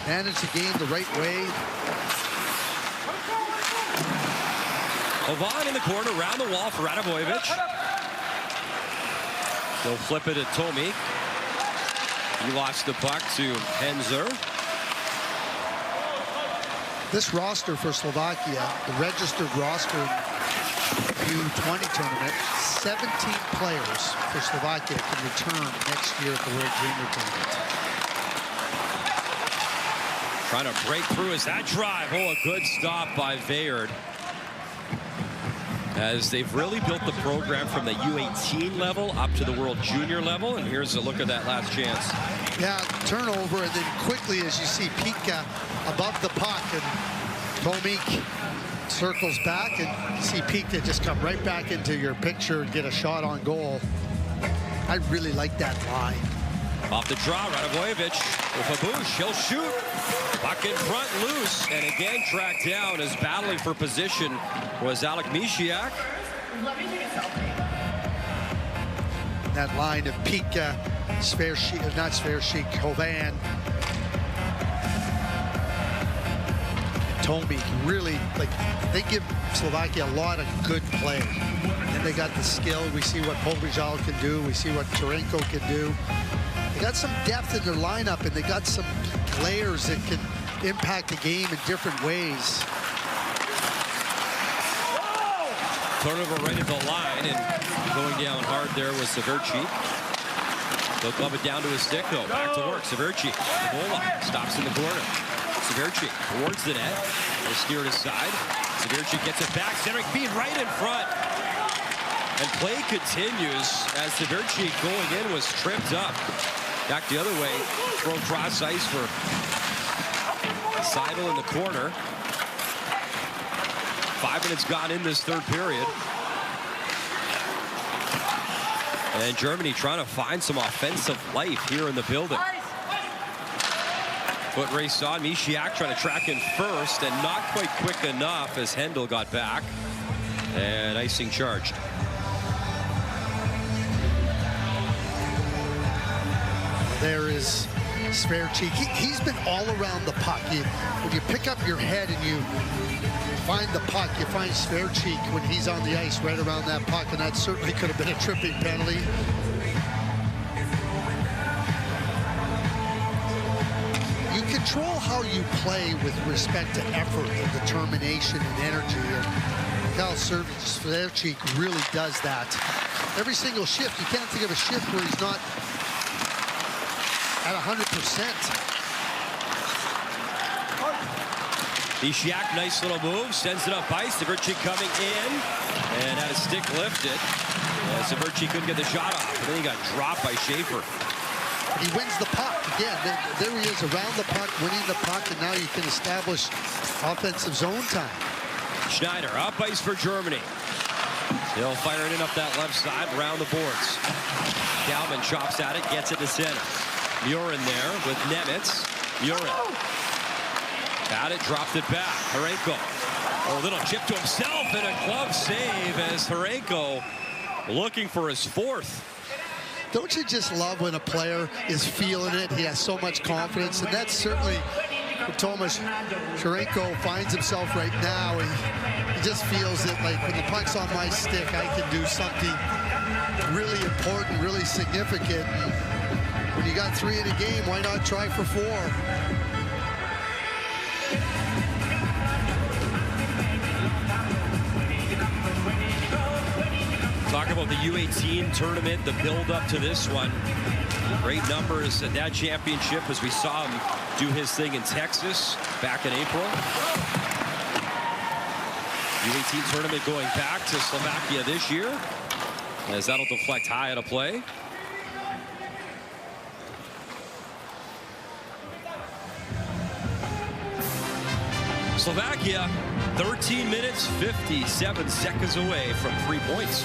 Manage the game the right way. Ovan in the corner, round the wall for Radovojevic. They'll flip it at Tomi. He lost the puck to Henzer. This roster for Slovakia, the registered roster U20 tournament, 17 players for Slovakia can return next year at the World Junior Tournament. Trying to break through as that drive. Oh, a good stop by Veyard. As they've really built the program from the U18 level up to the World Junior level. And here's a look at that last chance. Yeah, turnover, and then quickly as you see Pika above the puck, and Tomik circles back, and you see Pika just come right back into your picture and get a shot on goal. I really like that line. Off the draw, Radovojevic with a boost. He'll shoot. Puck in front, loose, and again tracked down as battling for position was Alek Misiak. That line of Pika, not Svershik, Hovan, Tomi, really, like, they give Slovakia a lot of good play. And they got the skill. We see what Pobrijal can do. We see what Turenko can do. They got some depth in their lineup, and they got some players that can impact the game in different ways. Turnover right at the line, and going down hard there was Severchik. They'll club it down to his stick, though. Back to work. Severchik, the goal line, stops in the corner. Severchik towards the net. They'll steer it aside. Severchik gets it back. Cedric Bean right in front. And play continues as Severchik going in was tripped up. Back the other way. Throw cross ice for Seidel in the corner. 5 minutes gone in this third period. And Germany trying to find some offensive life here in the building. Foot race on. Misiak trying to track in first, and not quite quick enough as Hendel got back. And icing charged. There is Sverchik. He's been all around the puck. When you pick up your head and you find the puck, you find Sverchik when he's on the ice right around that puck, and that certainly could have been a tripping penalty. You control how you play with respect to effort and determination and energy, and Kyle Sverchik really does that. Every single shift, you can't think of a shift where he's not at 100%. Misiak, nice little move, sends it up ice. Severchik coming in and had a stick lifted. Severchik couldn't get the shot off, and then he got dropped by Schaefer. He wins the puck again. There he is around the puck, winning the puck, and now you can establish offensive zone time. Schneider up ice for Germany. He'll fire it in up that left side, around the boards. Galman chops at it, gets it to center. Murin there with Nemitz. Murin. Got it, dropped it back. Horenko. A little chip to himself and a glove save as Horenko looking for his fourth. Don't you just love when a player is feeling it? He has so much confidence, and that's certainly what Tomas Horenko finds himself right now. He just feels that, like, when the puck's on my stick, I can do something really important, really significant. And when you got 3 in a game, why not try for 4? Talk about the U18 tournament, the build up to this one. Great numbers at that championship as we saw him do his thing in Texas back in April. U18 tournament going back to Slovakia this year, as that'll deflect high at a play. Slovakia 13 minutes 57 seconds away from 3 points.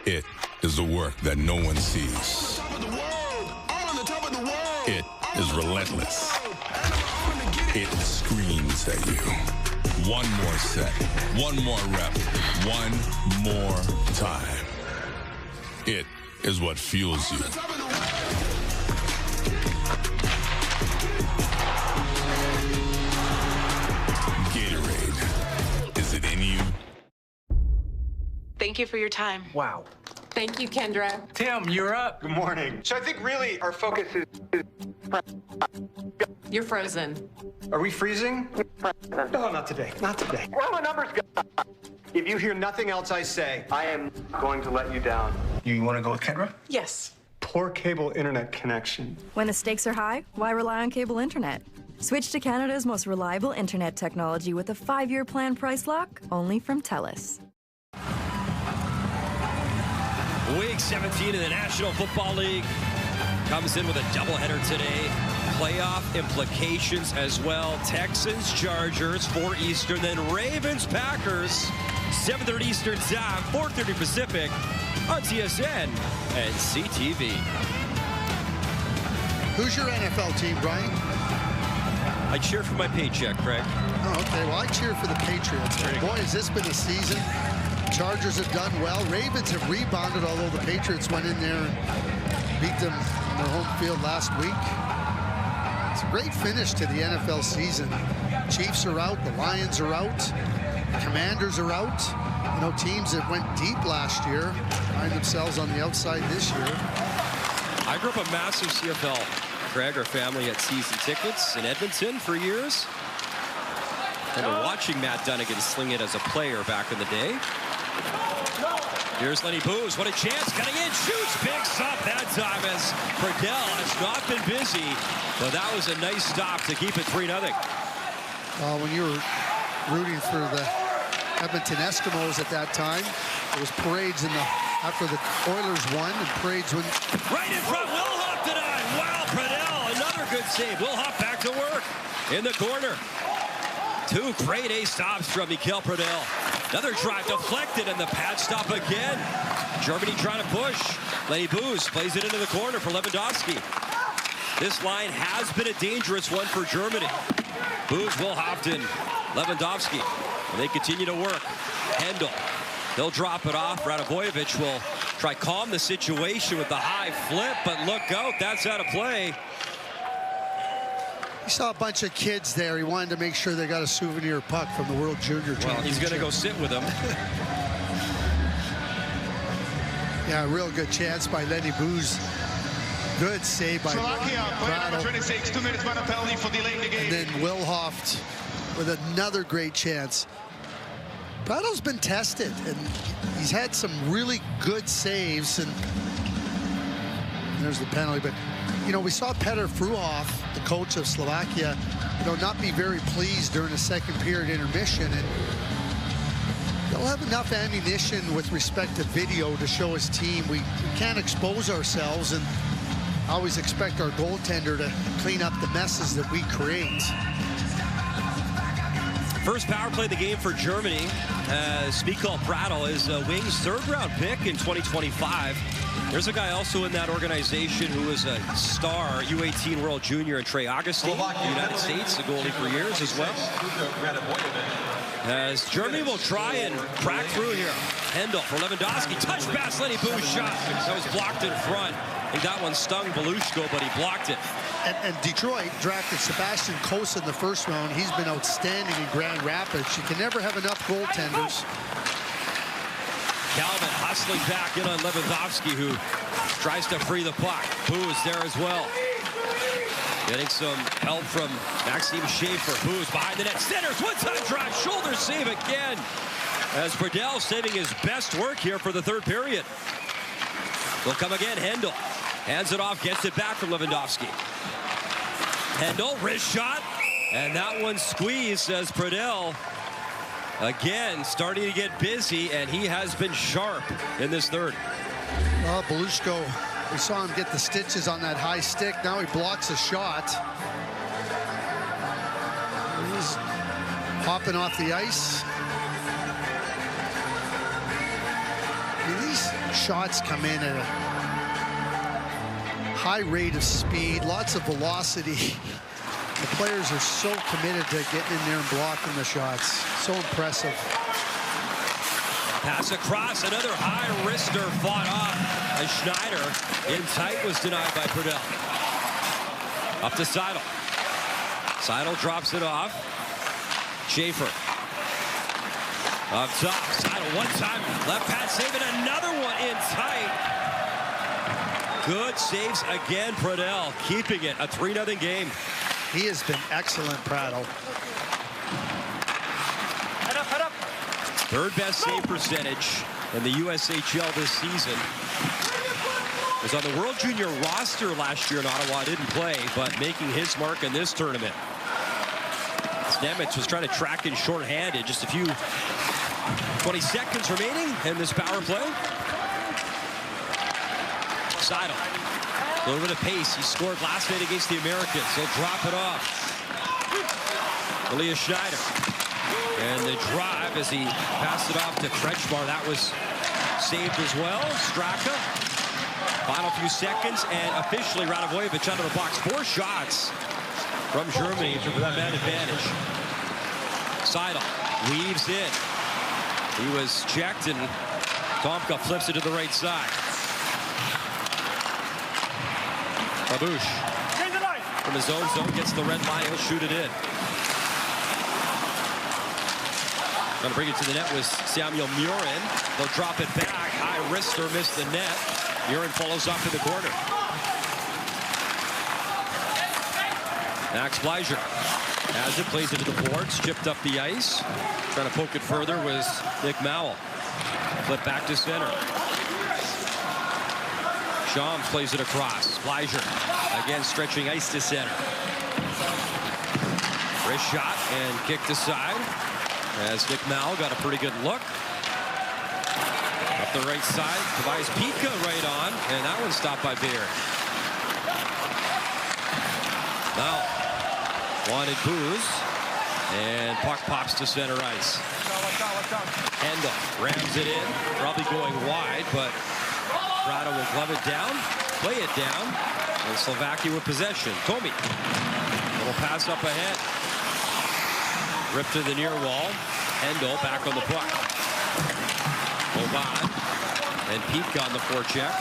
It is the work that no one sees. It is relentless. It screams at you. One more set, one more rep, one more time. It is what fuels you. Gatorade. Is it in you? Thank you for your time. Wow. Thank you, Kendra. Tim, you're up. Good morning. So I think really our focus is... You're frozen. Are we freezing? No, not today. Not today. Where are my numbers, guys? If you hear nothing else I say, I am going to let you down. You want to go with Kendra? Yes. Poor cable internet connection. When the stakes are high, why rely on cable internet? Switch to Canada's most reliable internet technology with a 5-year plan price lock, only from TELUS. Week 17 in the National Football League comes in with a doubleheader today. Playoff implications as well. Texans, Chargers, 4 Eastern, then Ravens, Packers, 7:30 Eastern time, 4:30 Pacific on TSN and CTV. Who's your NFL team, Brian? I cheer for my paycheck, Craig. Oh, okay. Well, I cheer for the Patriots. Boy, has this been a season. Chargers have done well. Ravens have rebounded, although the Patriots went in there and beat them in their home field last week. It's a great finish to the NFL season. Chiefs are out. The Lions are out. The Commanders are out. You know, teams that went deep last year find themselves on the outside this year. I grew up a massive CFL. Craig, our family had season tickets in Edmonton for years. And watching Matt Dunnigan sling it as a player back in the day. Here's Lenny Booz. What a chance. Cutting in. Shoots. Big stop that time as Pradell has not been busy. But that was a nice stop to keep it 3-0. When you were rooting for the Edmonton Eskimos at that time, it was parades after the Oilers won, and parades when... Right in front. Will Hopp denied. Wow, Pradell. Another good save. Will Hopp back to work in the corner. 2 great ace stops from Mikael Pradell. Another drive deflected, and the pad stop again. Germany trying to push. Lenny Booz plays it into the corner for Lewandowski. This line has been a dangerous one for Germany. Booz, Will Hopton, Lewandowski. And they continue to work. Hendel. They'll drop it off. Radovojevic will try calm the situation with the high flip, but look out. That's out of play. He saw a bunch of kids there. He wanted to make sure they got a souvenir puck from the World Junior Championship. Well, he's going to go sit with them. Yeah, a real good chance by Lenny Booz. Good save by Slovakia, player number Pradell. 26, 2 minutes minor penalty for delaying the game. And then Will Hoft with another great chance. Pradell's been tested, and he's had some really good saves. And there's the penalty, but you know, we saw Petr Fruhov, the coach of Slovakia, you know, not be very pleased during the second period intermission, and they'll have enough ammunition with respect to video to show his team we can't expose ourselves and always expect our goaltender to clean up the messes that we create. First power play of the game for Germany. Mikkel Prattel is Wings' third-round pick in 2025. There's a guy also in that organization who was a star, U18 World Junior, and Trey Augustine, the United States, a goalie for years as well. As Germany will try and crack through here. Hendel for Lewandowski. Touch pass, Lenny Boo's shot. That was blocked in front. I think that one stung Belushko, but he blocked it. And Detroit drafted Sebastian Cossa in the first round. He's been outstanding in Grand Rapids. You can never have enough goaltenders. Calvin hustling back in on Lewandowski, who tries to free the puck. Boo's there as well. Getting some help from Maxime Schaefer. Boo's behind the net. Centers, one-time drive, shoulder save again. As Burdell saving his best work here for the third period. Will come again, Hendel. Hands it off, gets it back from Lewandowski. Hendel, wrist shot. And that one squeezed as Burdell, again, starting to get busy, and he has been sharp in this third. Well, Belushko, we saw him get the stitches on that high stick. Now he blocks a shot. He's hopping off the ice. I mean, these shots come in at a high rate of speed, lots of velocity. The players are so committed to getting in there and blocking the shots. So impressive. Pass across, another high wrister fought off as Schneider in tight was denied by Burdell. Up to Seidel. Seidel drops it off. Schaefer. Up top, Seidel one time, left pad save, and another one in tight. Good saves again, Burdell, keeping it a 3-0 game. He has been excellent, Prattel. Head up. Third best save percentage in the USHL this season. Was on the World Junior roster last year in Ottawa, didn't play, but making his mark in this tournament. Stamets was trying to track in shorthanded, just a few 20 seconds remaining in this power play. Seidel, a little bit of pace. He scored last night against the Americans. He'll drop it off. Elias Schneider. And the drive as he passed it off to Kretschmar. That was saved as well. Straka. Final few seconds, and officially Radovojevic out of the box. 4 shots from Germany for one-man advantage. Seidel weaves in. He was checked, and Tomka flips it to the right side. Babouche from his own zone gets the red line. He'll shoot it in. Going to bring it to the net was Samuel Murin. They'll drop it back. High wrister missed the net. Murin follows up in the corner. Max Bleiger has it, plays it to the boards, chipped up the ice. Trying to poke it further was Nick Mowell. Flip back to center. Shams plays it across. Bleiger again stretching ice to center. Wrist shot and kicked aside as Nick Mowell got a pretty good look. Up the right side, Tobias Pika right on, and that one stopped by Beard. Now, wanted Booze, and puck pops to center ice. Hendel rams it in, probably going wide, but Prado will glove it down, play it down, and Slovakia with possession. Tomi, little pass up ahead. Ripped to the near wall. Hendel back on the puck. Boban and Pika on the forecheck.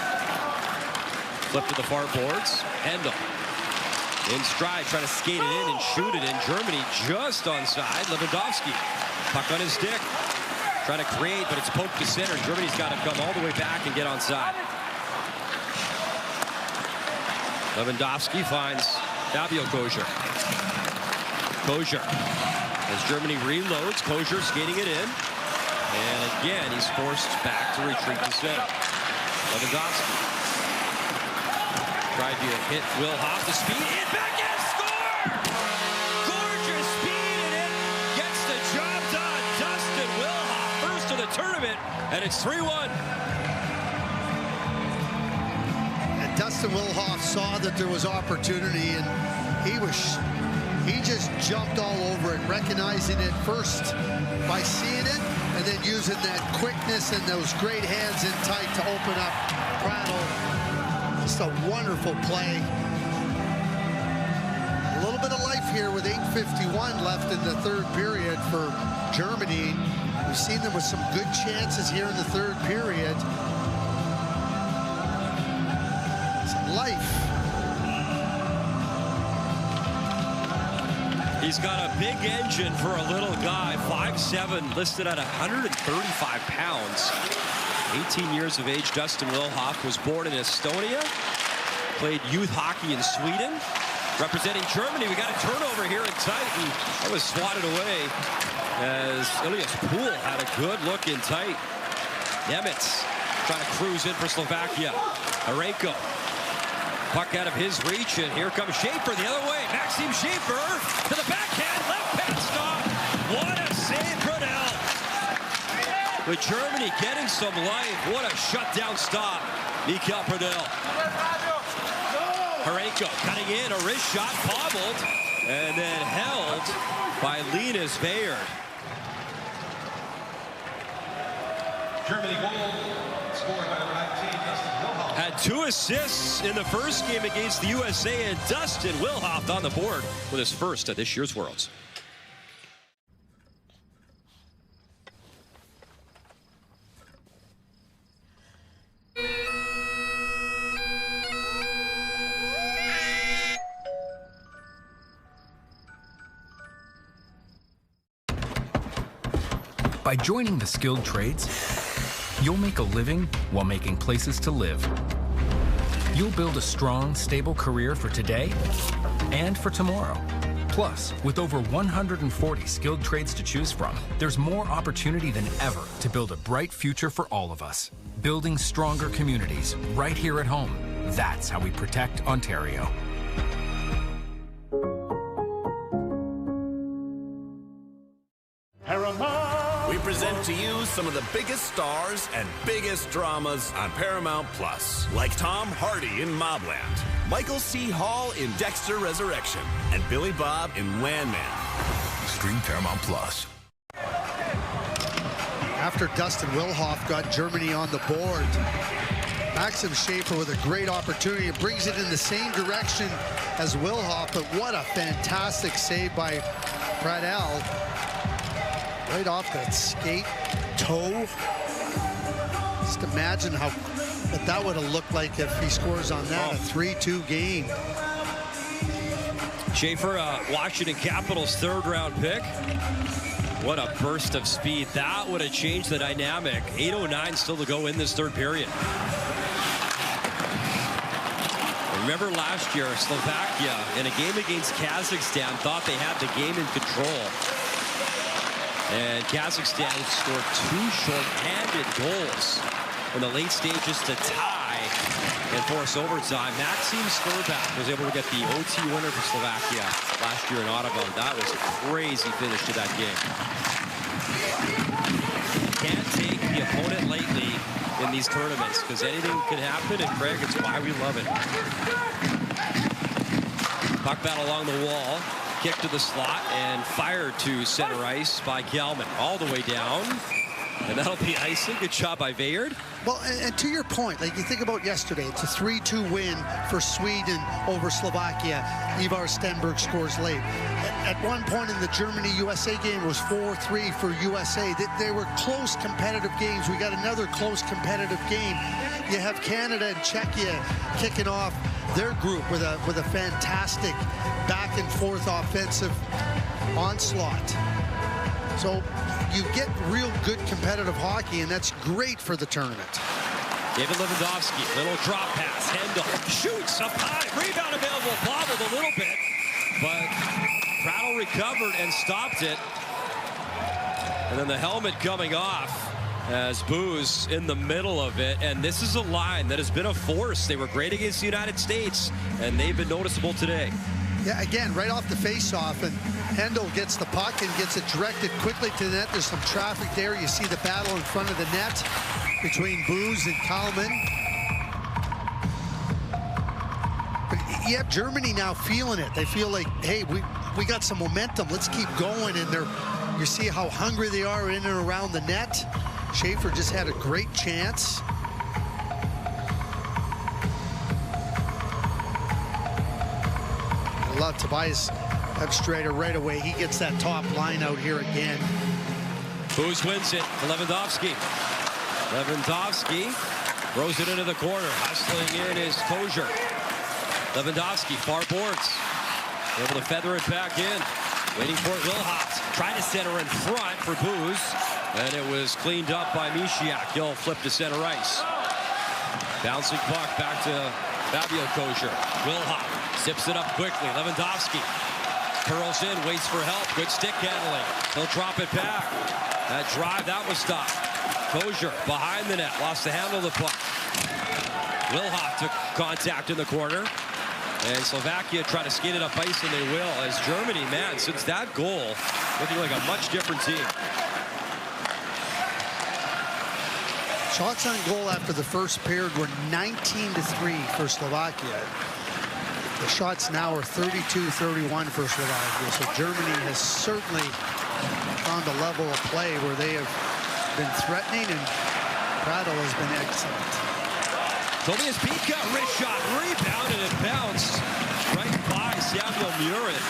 Flip to the far boards. Hendel in stride, trying to skate it in and shoot it in. Germany just onside. Lewandowski, puck on his stick. Trying to create, but it's poked to center. Germany's got to come all the way back and get onside. Lewandowski finds Fabio Kosher. Kosher, as Germany reloads, Kosher skating it in. And again, he's forced back to retreat to center. Lewandowski tried to hit Will Hoff to speed. Hit back and score! Gorgeous speed, and it gets the job done. Dustin Will Hoff, first of the tournament, and it's 3-1. And Dustin Wilhoff saw that there was opportunity, and he just jumped all over it, recognizing it first by seeing it and then using that quickness and those great hands in tight to open up Prattle. Just a wonderful play. A little bit of life here with 8:51 left in the third period for Germany. We've seen them with some good chances here in the third period. Some life. He's got a big engine for a little guy, 5'7", listed at 135 pounds. 18 years of age, Dustin Wilhoff was born in Estonia, played youth hockey in Sweden. Representing Germany, we got a turnover here in tight, and that was swatted away as Elias Poole had a good look in tight. Nemitz trying to cruise in for Slovakia. Arenko. Puck out of his reach, and here comes Schaefer the other way. Maxim Schaefer to the backhand, left pad stop. What a save, Brunel. With Germany getting some life, what a shutdown stop. Mikael Brunel. Arenko cutting in, a wrist shot, bobbled, and then held by Linus Bayard. Germany goal scored by number 19, Dustin Wilhoff. Had 2 assists in the first game against the USA, and Dustin Wilhoff on the board with his first at this year's Worlds. By joining the skilled trades, you'll make a living while making places to live. You'll build a strong, stable career for today and for tomorrow. Plus, with over 140 skilled trades to choose from, there's more opportunity than ever to build a bright future for all of us. Building stronger communities right here at home. That's how we protect Ontario. We present to you some of the biggest stars and biggest dramas on Paramount Plus, like Tom Hardy in Mobland, Michael C. Hall in Dexter Resurrection, and Billy Bob in Landman. Stream Paramount Plus. After Dustin Wilhoff got Germany on the board, Maxim Schaefer with a great opportunity. It brings it in the same direction as Wilhoff, but what a fantastic save by Prattle. Right off that skate, toe. Just imagine what that would have looked like if he scores on that, a 3-2 game. Schaefer, Washington Capitals third-round pick. What a burst of speed. That would have changed the dynamic. 8:09 still to go in this third period. Remember last year, Slovakia, in a game against Kazakhstan, thought they had the game in control. And Kazakhstan scored 2 short-handed goals in the late stages to tie and force overtime. Maxim Skrbak was able to get the OT winner for Slovakia last year in Ottawa. That was a crazy finish to that game. Can't take the opponent lightly in these tournaments because anything can happen, and Craig, it's why we love it. Puck battle along the wall. Kick to the slot and fired to center ice by Gelman. All the way down. And that'll be icing. Good job by Bayard. Well, and to your point, like you think about yesterday, it's a 3-2 win for Sweden over Slovakia. Ivar Stenberg scores late. At one point in the Germany-USA game, it was 4-3 for USA. They were close competitive games. We got another close competitive game. You have Canada and Czechia kicking off their group with a fantastic back and forth offensive onslaught. So you get real good competitive hockey, and that's great for the tournament. David Lewandowski, little drop pass. Hendel shoots up high. Rebound available. Bobbled a little bit, but Prattle recovered and stopped it. And then the helmet coming off as Booz in the middle of it. And this is a line that has been a force. They were great against the United States, and they've been noticeable today. Yeah, again, right off the face-off, and Hendel gets the puck and gets it directed quickly to the net. There's some traffic there. You see the battle in front of the net between Booz and Kalman. But you have Germany now feeling it. They feel like, hey, we got some momentum. Let's keep going. And you see how hungry they are in and around the net. Schaefer just had a great chance. I love Tobias Epstrader right away. He gets that top line out here again. Booz wins it to Lewandowski. Lewandowski throws it into the corner. Hustling in is Kosher. Lewandowski, far boards. Able to feather it back in. Waiting for it, Wilhoff. Trying to center in front for Booz. And it was cleaned up by Mishiak. He'll flip to center ice. Bouncing puck back to Fabio Kosher. Wilhoff zips it up quickly. Lewandowski curls in, waits for help. Good stick handling. He'll drop it back. That drive, that was stopped. Kosher behind the net. Lost the handle of the puck. Wilhoff took contact in the corner. And Slovakia try to skate it up ice, and they will, as Germany, man, since that goal, looking like a much different team. Shots on goal after the first period were 19-3 for Slovakia. The shots now are 32-31 for Slovakia. So Germany has certainly found a level of play where they have been threatening, and Prattle has been excellent. Tobias Pika, wrist shot, rebound, and it bounced right by Samuel Murin.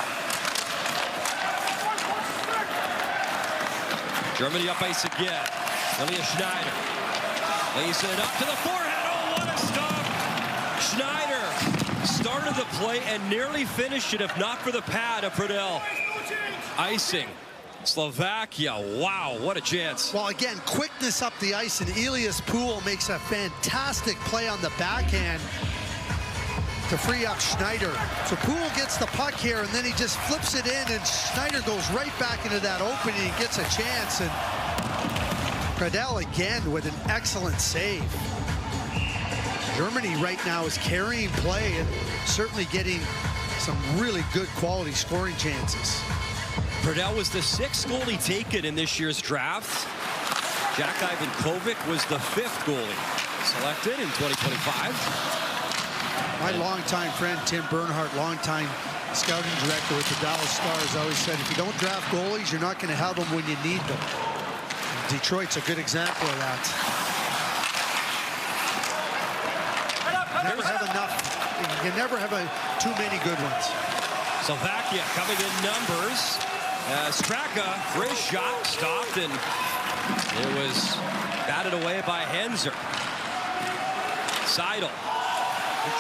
Germany up ice again. Ilya Schneider lays it up to the forehead. Oh, what a stop! Schneider started the play and nearly finished it, if not for the pad of Pradel. Icing. Slovakia, wow, what a chance. Well, again, quickness up the ice, and Elias Poole makes a fantastic play on the backhand to free up Schneider. So Poole gets the puck here, and then he just flips it in, and Schneider goes right back into that opening and gets a chance. And Pradel again with an excellent save. Germany right now is carrying play and certainly getting some really good quality scoring chances. Pradel was the 6th goalie taken in this year's draft. Jack Ivankovic was the 5th goalie selected in 2025. My longtime friend Tim Bernhardt, longtime scouting director with the Dallas Stars, always said if you don't draft goalies, you're not going to have them when you need them. Detroit's a good example of that. Never have enough. You can never have too many good ones. Slovakia coming in numbers. Straka, wrist shot, stopped, and it was batted away by Henzer. Seidel.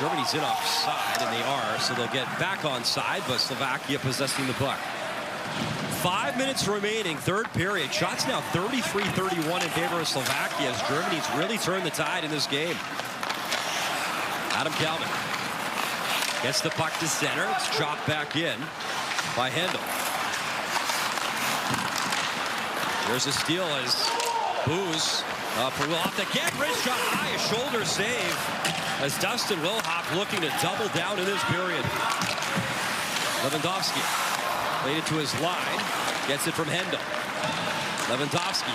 Germany's in offside, and they are, so they'll get back on side, but Slovakia possessing the puck. 5 minutes remaining, third period. Shots now 33-31 in favor of Slovakia, as Germany's really turned the tide in this game. Adam Kalman gets the puck to center. It's chopped back in by Hendel. There's a steal as Booz for Wilhoff again. Wrist shot high, a shoulder save as Dustin Wilhoff looking to double down in this period. Lewandowski laid it to his line, gets it from Hendel. Lewandowski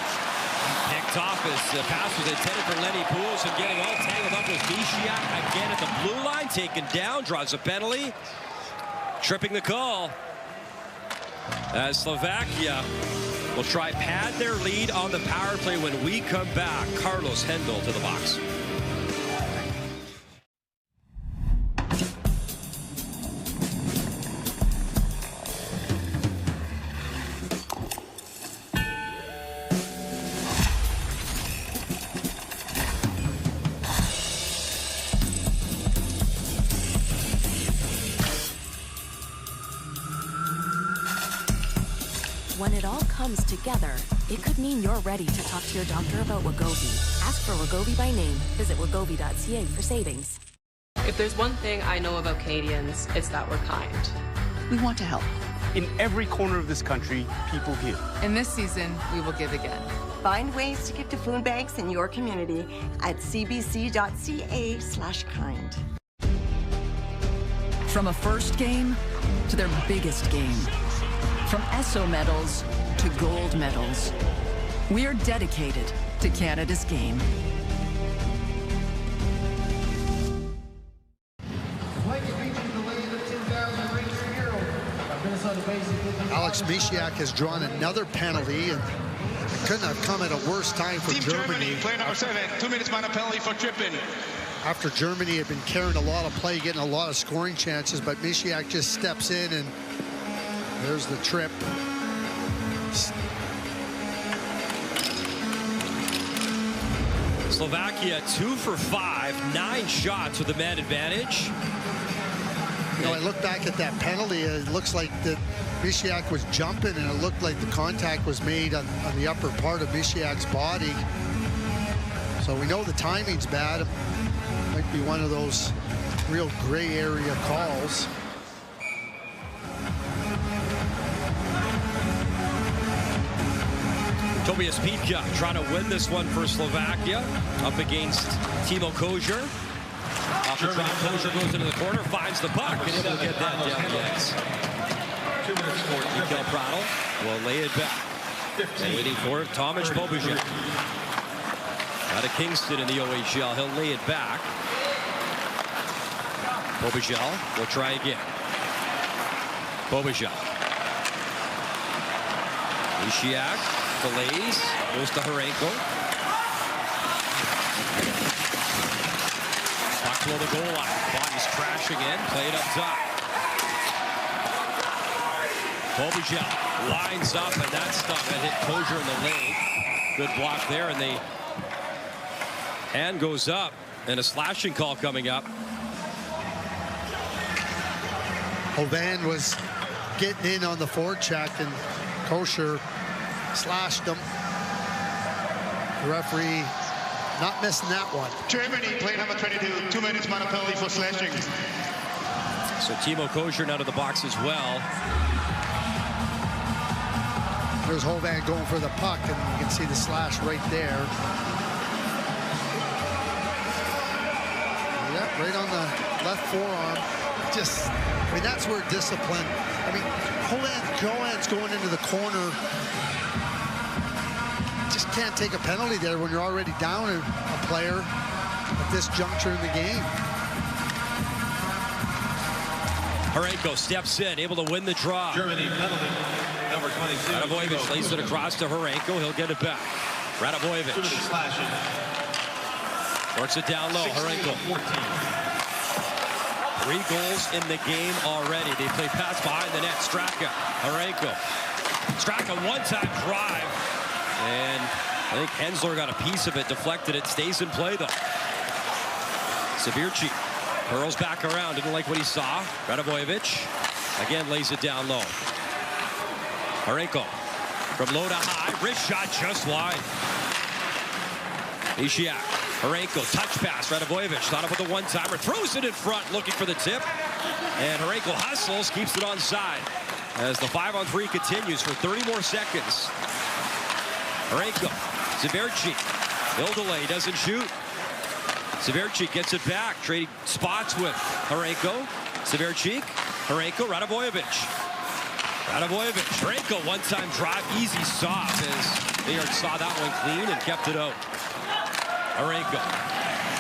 picked off as the pass was intended for Lenny Booz, and getting all tangled up with Mishiak again at the blue line, taken down, draws a penalty, tripping the call as Slovakia will try pad their lead on the power play when we come back. Carlos Hendel to the box. When it all comes together, it could mean you're ready to talk to your doctor about Wegovy. Ask for Wegovy by name. Visit wegovy.ca for savings. If there's one thing I know about Canadians, it's that we're kind. We want to help. In every corner of this country, people give. And this season, we will give again. Find ways to give to food banks in your community at cbc.ca/kind. From a first game to their biggest game. From ESSO medals to gold medals. We are dedicated to Canada's game. Flight reaching the Alex Misiak has drawn another penalty, and it couldn't have come at a worse time for Team Germany. Player number 7, 2 minutes minor penalty for tripping. After Germany had been carrying a lot of play, getting a lot of scoring chances, but Misiak just steps in, and there's the trip. Slovakia 2 for 5, 9 shots with a man advantage. You know, I look back at that penalty, it looks like that Misiak was jumping, and it looked like the contact was made on the upper part of Misiak's body. So we know the timing's bad. It might be one of those real gray area calls. Tobias Pitka trying to win this one for Slovakia up against Timo Kozer. Off the drop, Kozer goes into the corner, finds the puck, and able to get that down the ice. Mikkel Prattle will lay it back. Waiting for it, Tomáš Bobišak. Out of Kingston in the OHL, he'll lay it back. Bobišak will try again. Bobišak. Misiak delays, goes to Horenko. Puck below the goal line. Body's crashing in, played up top. Bobišak lines up, and that stuff that hit Kozer in the leg. Good block there, and the hand goes up, and a slashing call coming up. Hovan was getting in on the forecheck, and Kozer slashed him. The referee not missing that one. Germany, play number 22, 2 minutes minor penalty for slashing. So Timo Kozer out of the box as well. There's Hovan going for the puck, and you can see the slash right there. Yeah, right on the left forearm. Just, I mean, that's where discipline. I mean, Johan's going into the corner. Just can't take a penalty there when you're already down a player at this juncture in the game. Horenko steps in, able to win the draw. Germany penalty number 22. Radovojevic lays it across to Horenko. He'll get it back. Radovojevic works it down low. Horenko. 3 goals in the game already. They play pass behind the net. Straka, Horenko. Straka one-time drive. And I think Hensler got a piece of it, deflected it, stays in play though. Sabirci curls back around, didn't like what he saw. Radovojevic again lays it down low. Horenko from low to high, wrist shot just wide. Misiak, Horenko, touch pass, Radovojevic thought up with a one-timer, throws it in front, looking for the tip. And Horenko hustles, keeps it on side. As the 5-on-3 continues for 30 more seconds. Horenko, Sabirci, he'll delay, doesn't shoot. Sabirci gets it back, trading spots with Horenko. Sabirci, Horenko, Radovojevic. Radovojevic, Horenko, one-time drive, easy soft as Bayard saw that one clean and kept it out. Horenko,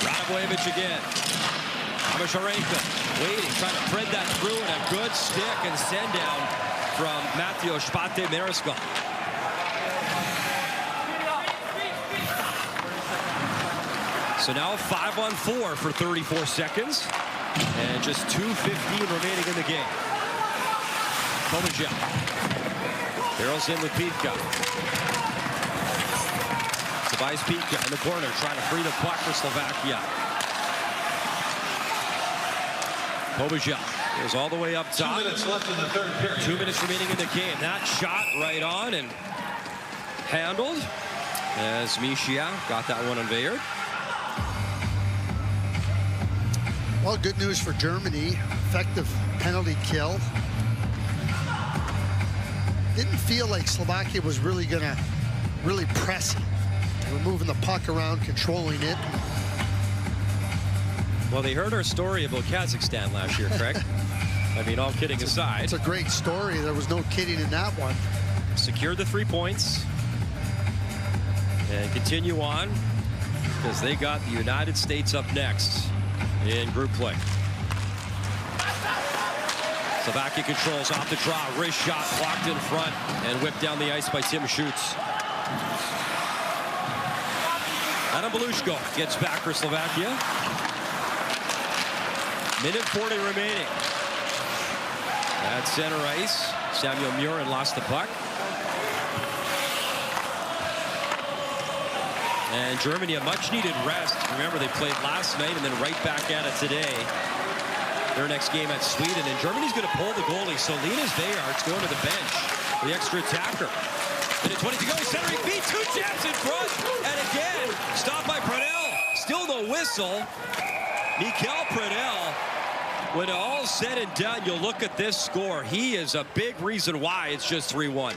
Radovojevic again. Tomáš Horenko waiting, trying to thread that through, and a good stick and send down from Matthew Špate Mariscal. So now 5-on-4 for 34 seconds. And just 2:15 remaining in the game. Bobišak barrels in with Pitka. Tobias Pitka in the corner trying to free the puck for Slovakia. Bobišak goes all the way up top. 2 minutes left in the third period. 2 minutes remaining in the game. That shot right on and handled as Misiak got that one on Bayard. Well, good news for Germany. Effective penalty kill. Didn't feel like Slovakia was really gonna press it. They were moving the puck around, controlling it. Well, they heard our story about Kazakhstan last year, Craig. I mean, all kidding aside. It's a great story. There was no kidding in that one. Secured the 3 points. And continue on because they got the United States up next in group play. Slovakia controls off the draw. Wrist shot blocked in front and whipped down the ice by Tim Schutz. Adam Belushko gets back for Slovakia. Minute 40 remaining. At center ice, Samuel Murin lost the puck. And Germany a much-needed rest. Remember, they played last night and then right back at it today. Their next game at Sweden. And Germany's going to pull the goalie. So Linus Bayart's going to the bench. The extra attacker. Minute 20 to go. Centering feet. 2 jabs in front. And again, stopped by Pradell. Still no whistle. Mikael Pradell. When all's said and done, you'll look at this score. He is a big reason why it's just 3-1.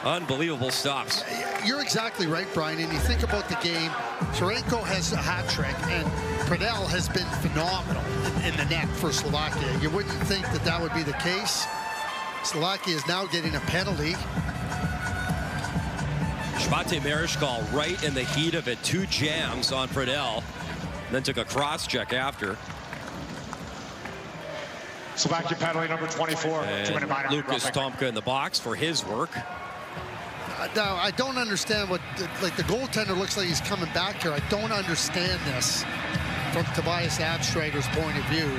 Unbelievable stops. You're exactly right, Brian. And you think about the game, Tarasenko has a hat trick, and Pradell has been phenomenal in the net for Slovakia. You wouldn't think that that would be the case. Slovakia is now getting a penalty. Svante Marichkal right in the heat of it. 2 jams on Pradell. Then took a cross check after. Slovakia penalty number 24. And Lucas Tomka in the box for his work. Now, I don't understand what, like, the goaltender looks like he's coming back here. I don't understand this from Tobias Abstrader's point of view.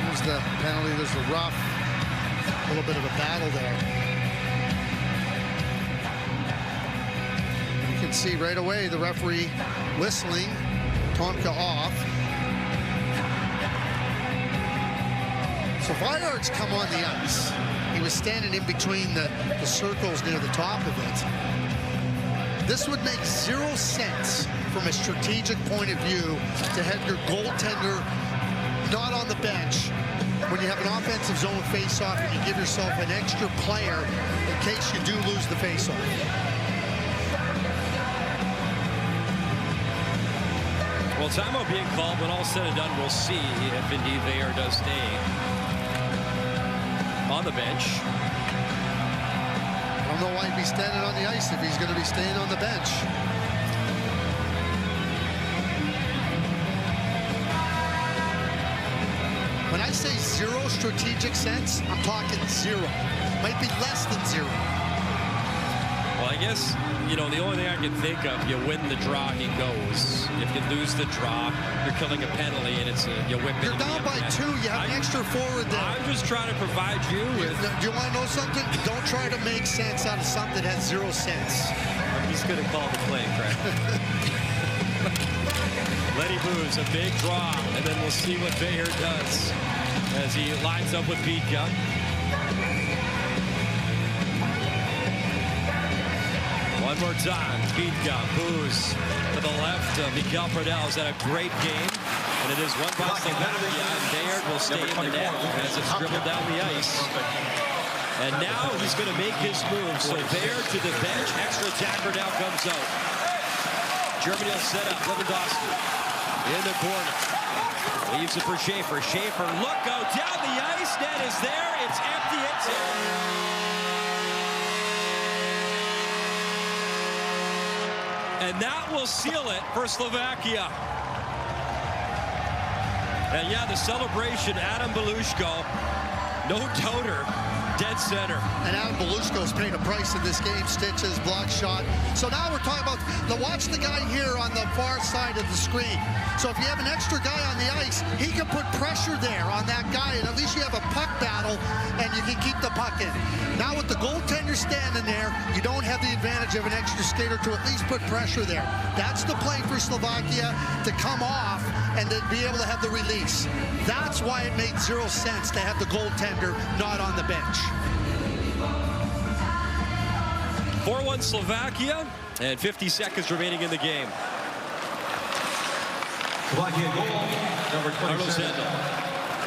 There's the penalty, there's the rough. A little bit of a battle there. You can see right away the referee whistling Tomka off. So Viard's come on the ice. He was standing in between the circles near the top of it. This would make 0 sense from a strategic point of view to have your goaltender not on the bench when you have an offensive zone face-off and you give yourself an extra player in case you do lose the face-off. Well, timeout being called. When all's said and done, we'll see if indeed Bayard does stay on the bench. I don't know why he'd be standing on the ice if he's going to be staying on the bench. When I say 0 strategic sense, I'm talking 0. Might be less than 0. Well, I guess, you know, the only thing I can think of, you win the draw, he goes. If you lose the draw, you're killing a penalty, and it's you whip it. You're down by 2. You have an extra forward there. I'm just trying to provide you with. Do you want to know something? Don't try to make sense out of something that has 0 sense. I'm just going to call the play, Craig. Lenny Booz, a big draw, and then we'll see what Bayard does as he lines up with Bitka. One more time, Bitka, Booz to the left. Mikael Pradell has had a great game, and it is won by Slovakia, and Bayard will stay in the net as it's dribbled down the ice. And now he's going to make his move. So Bayard to the bench, extra attacker now comes out. Germany will set up. Lewandowski in the corner. Leaves it for Schaefer. Schaefer, look out down the ice. Net is there. It's empty. It's in. And that will seal it for Slovakia. And yeah, the celebration, Adam Belushko, no doubter, dead center. And Adam Belushko's paid a price in this game. Stitches, block shot. So now we're talking about, watch the guy here on the far side of the screen. So if you have an extra guy on the ice, he can put pressure there on that guy, and at least you have a puck battle, and you can keep the puck in. Now with the goaltender standing there, you don't have the advantage of an extra skater to at least put pressure there. That's the play for Slovakia, to come off and then be able to have the release. That's why it made 0 sense to have the goaltender not on the bench. 4-1 Slovakia, and 50 seconds remaining in the game. Slovakia goal, number 27.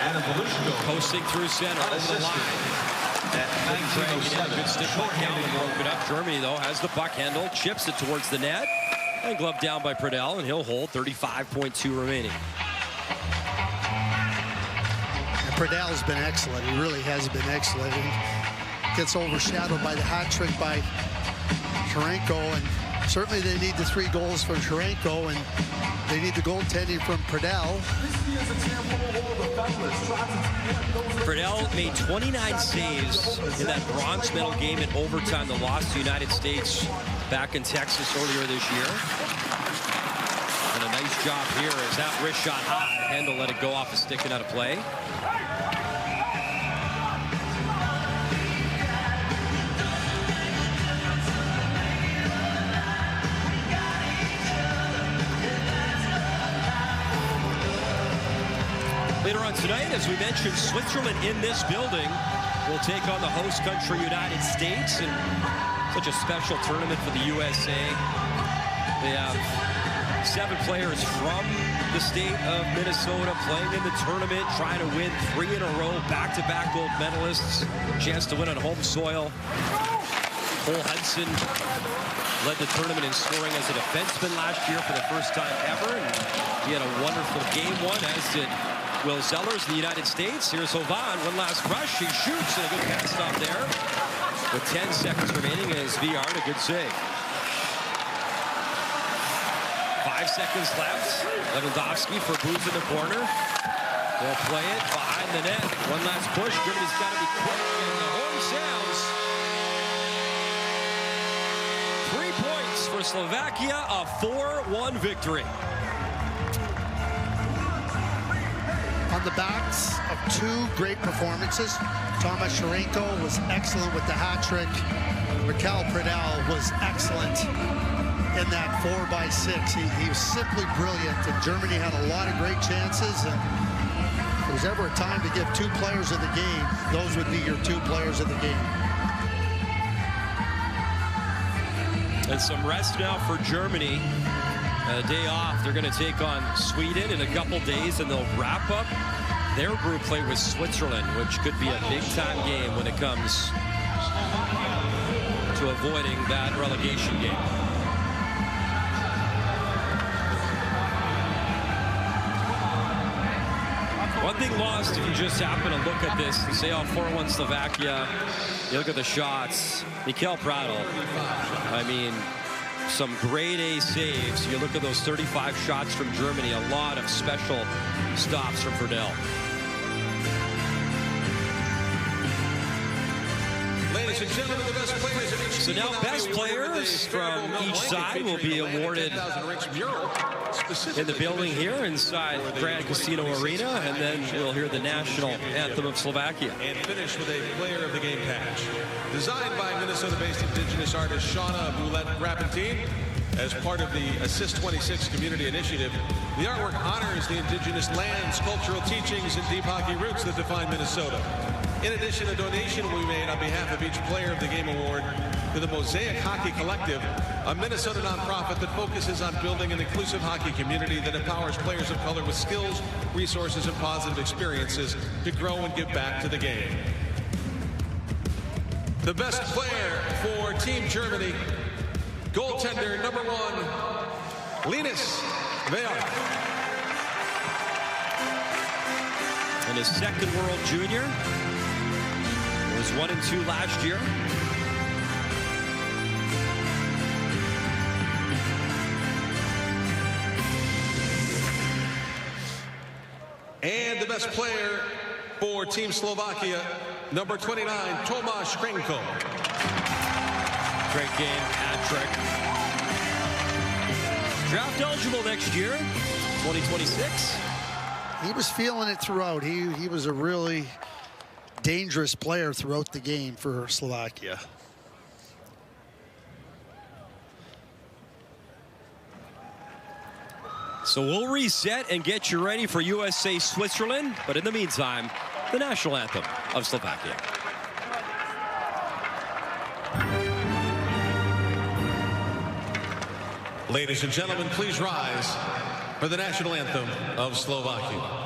Adam Belushko. Posting through center, over the line. Good stick by Calvin, broke it up. Germany, though, has the puck handle, chips it towards the net, and gloved down by Pradell, and he'll hold. 35.2 remaining. Pradell's been excellent. He really has been excellent. He gets overshadowed by the hat trick by Tarasenko, and Certainly they need the 3 goals from Sharenko, and they need the goaltending from Pradell. Pradell made 29 saves in that bronze medal game in overtime that lost to the United States back in Texas earlier this year. And a nice job here as that wrist shot high. Handel let it go off a stick and out of play. Later on tonight, as we mentioned, Switzerland in this building will take on the host country, United States, and such a special tournament for the USA. They have 7 players from the state of Minnesota playing in the tournament, trying to win 3 in a row, back-to-back gold medalists, chance to win on home soil. Cole Hudson led the tournament in scoring as a defenseman last year for the first time ever, and he had a wonderful game 1, as did Will Zellers in the United States. Here's Hovan, one last rush. He shoots, and a good pass stop there. With 10 seconds remaining, as VR, a good save. 5 seconds left. Lewandowski for Booz in the corner. They'll play it behind the net. One last push. Germany's got to be quick, and the horn sounds. 3 points for Slovakia, a 4-1 victory. On the backs of 2 great performances. Thomas Sharenko was excellent with the hat trick. Raquel Pradell was excellent in that 4x6. He was simply brilliant, and Germany had a lot of great chances. And if there was ever a time to give 2 players of the game, those would be your 2 players of the game. And some rest now for Germany. A day off. They're going to take on Sweden in a couple days, and they'll wrap up their group play with Switzerland, which could be a big-time game when it comes to avoiding that relegation game. One thing lost, if you just happen to look at this and say, oh, 4-1 Slovakia, you look at the shots. Mikel Pradl, I mean, some grade A saves. You look at those 35 shots from Germany, a lot of special stops from Pradell. Ladies and gentlemen, the best players of each so now best players from each side will be awarded in the building here inside Grand Casino Arena, and then we'll hear the national anthem of Slovakia. And finish with a player of the game patch. Designed by Minnesota-based indigenous artist Shauna Boulette-Rapentine as part of the Assist 26 community initiative, the artwork honors the indigenous lands, cultural teachings, and deep hockey roots that define Minnesota. In addition, a donation will be made on behalf of each Player of the Game award to the Mosaic Hockey Collective, a Minnesota nonprofit that focuses on building an inclusive hockey community that empowers players of color with skills, resources, and positive experiences to grow and give back to the game. The best player for Team Germany, goaltender number 1, Linus Vejar. And his second World Junior. It was 1 and 2 last year. And the best player for Team Slovakia, number 29, Tomáš Krenko. Great game, hat-trick. Draft eligible next year, 2026. He was feeling it throughout. He was a really dangerous player throughout the game for Slovakia. So we'll reset and get you ready for USA Switzerland. But in the meantime, the national anthem of Slovakia. Ladies and gentlemen, please rise for the national anthem of Slovakia.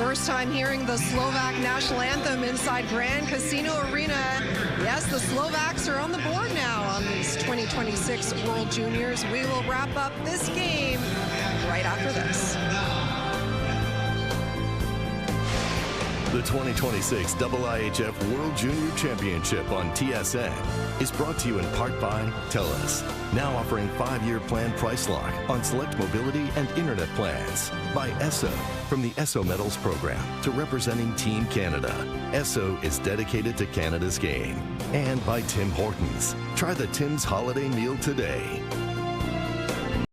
First time hearing the Slovak national anthem inside Grand Casino Arena. Yes, the Slovaks are on the board now on these 2026 World Juniors. We will wrap up this game right after this. The 2026 IIHF World Junior Championship on TSN is brought to you in part by TELUS, now offering 5-year plan price lock on select mobility and internet plans. By ESSO, from the ESSO Medals program to representing Team Canada. ESSO is dedicated to Canada's game. And by Tim Hortons. Try the Tim's Holiday Meal today.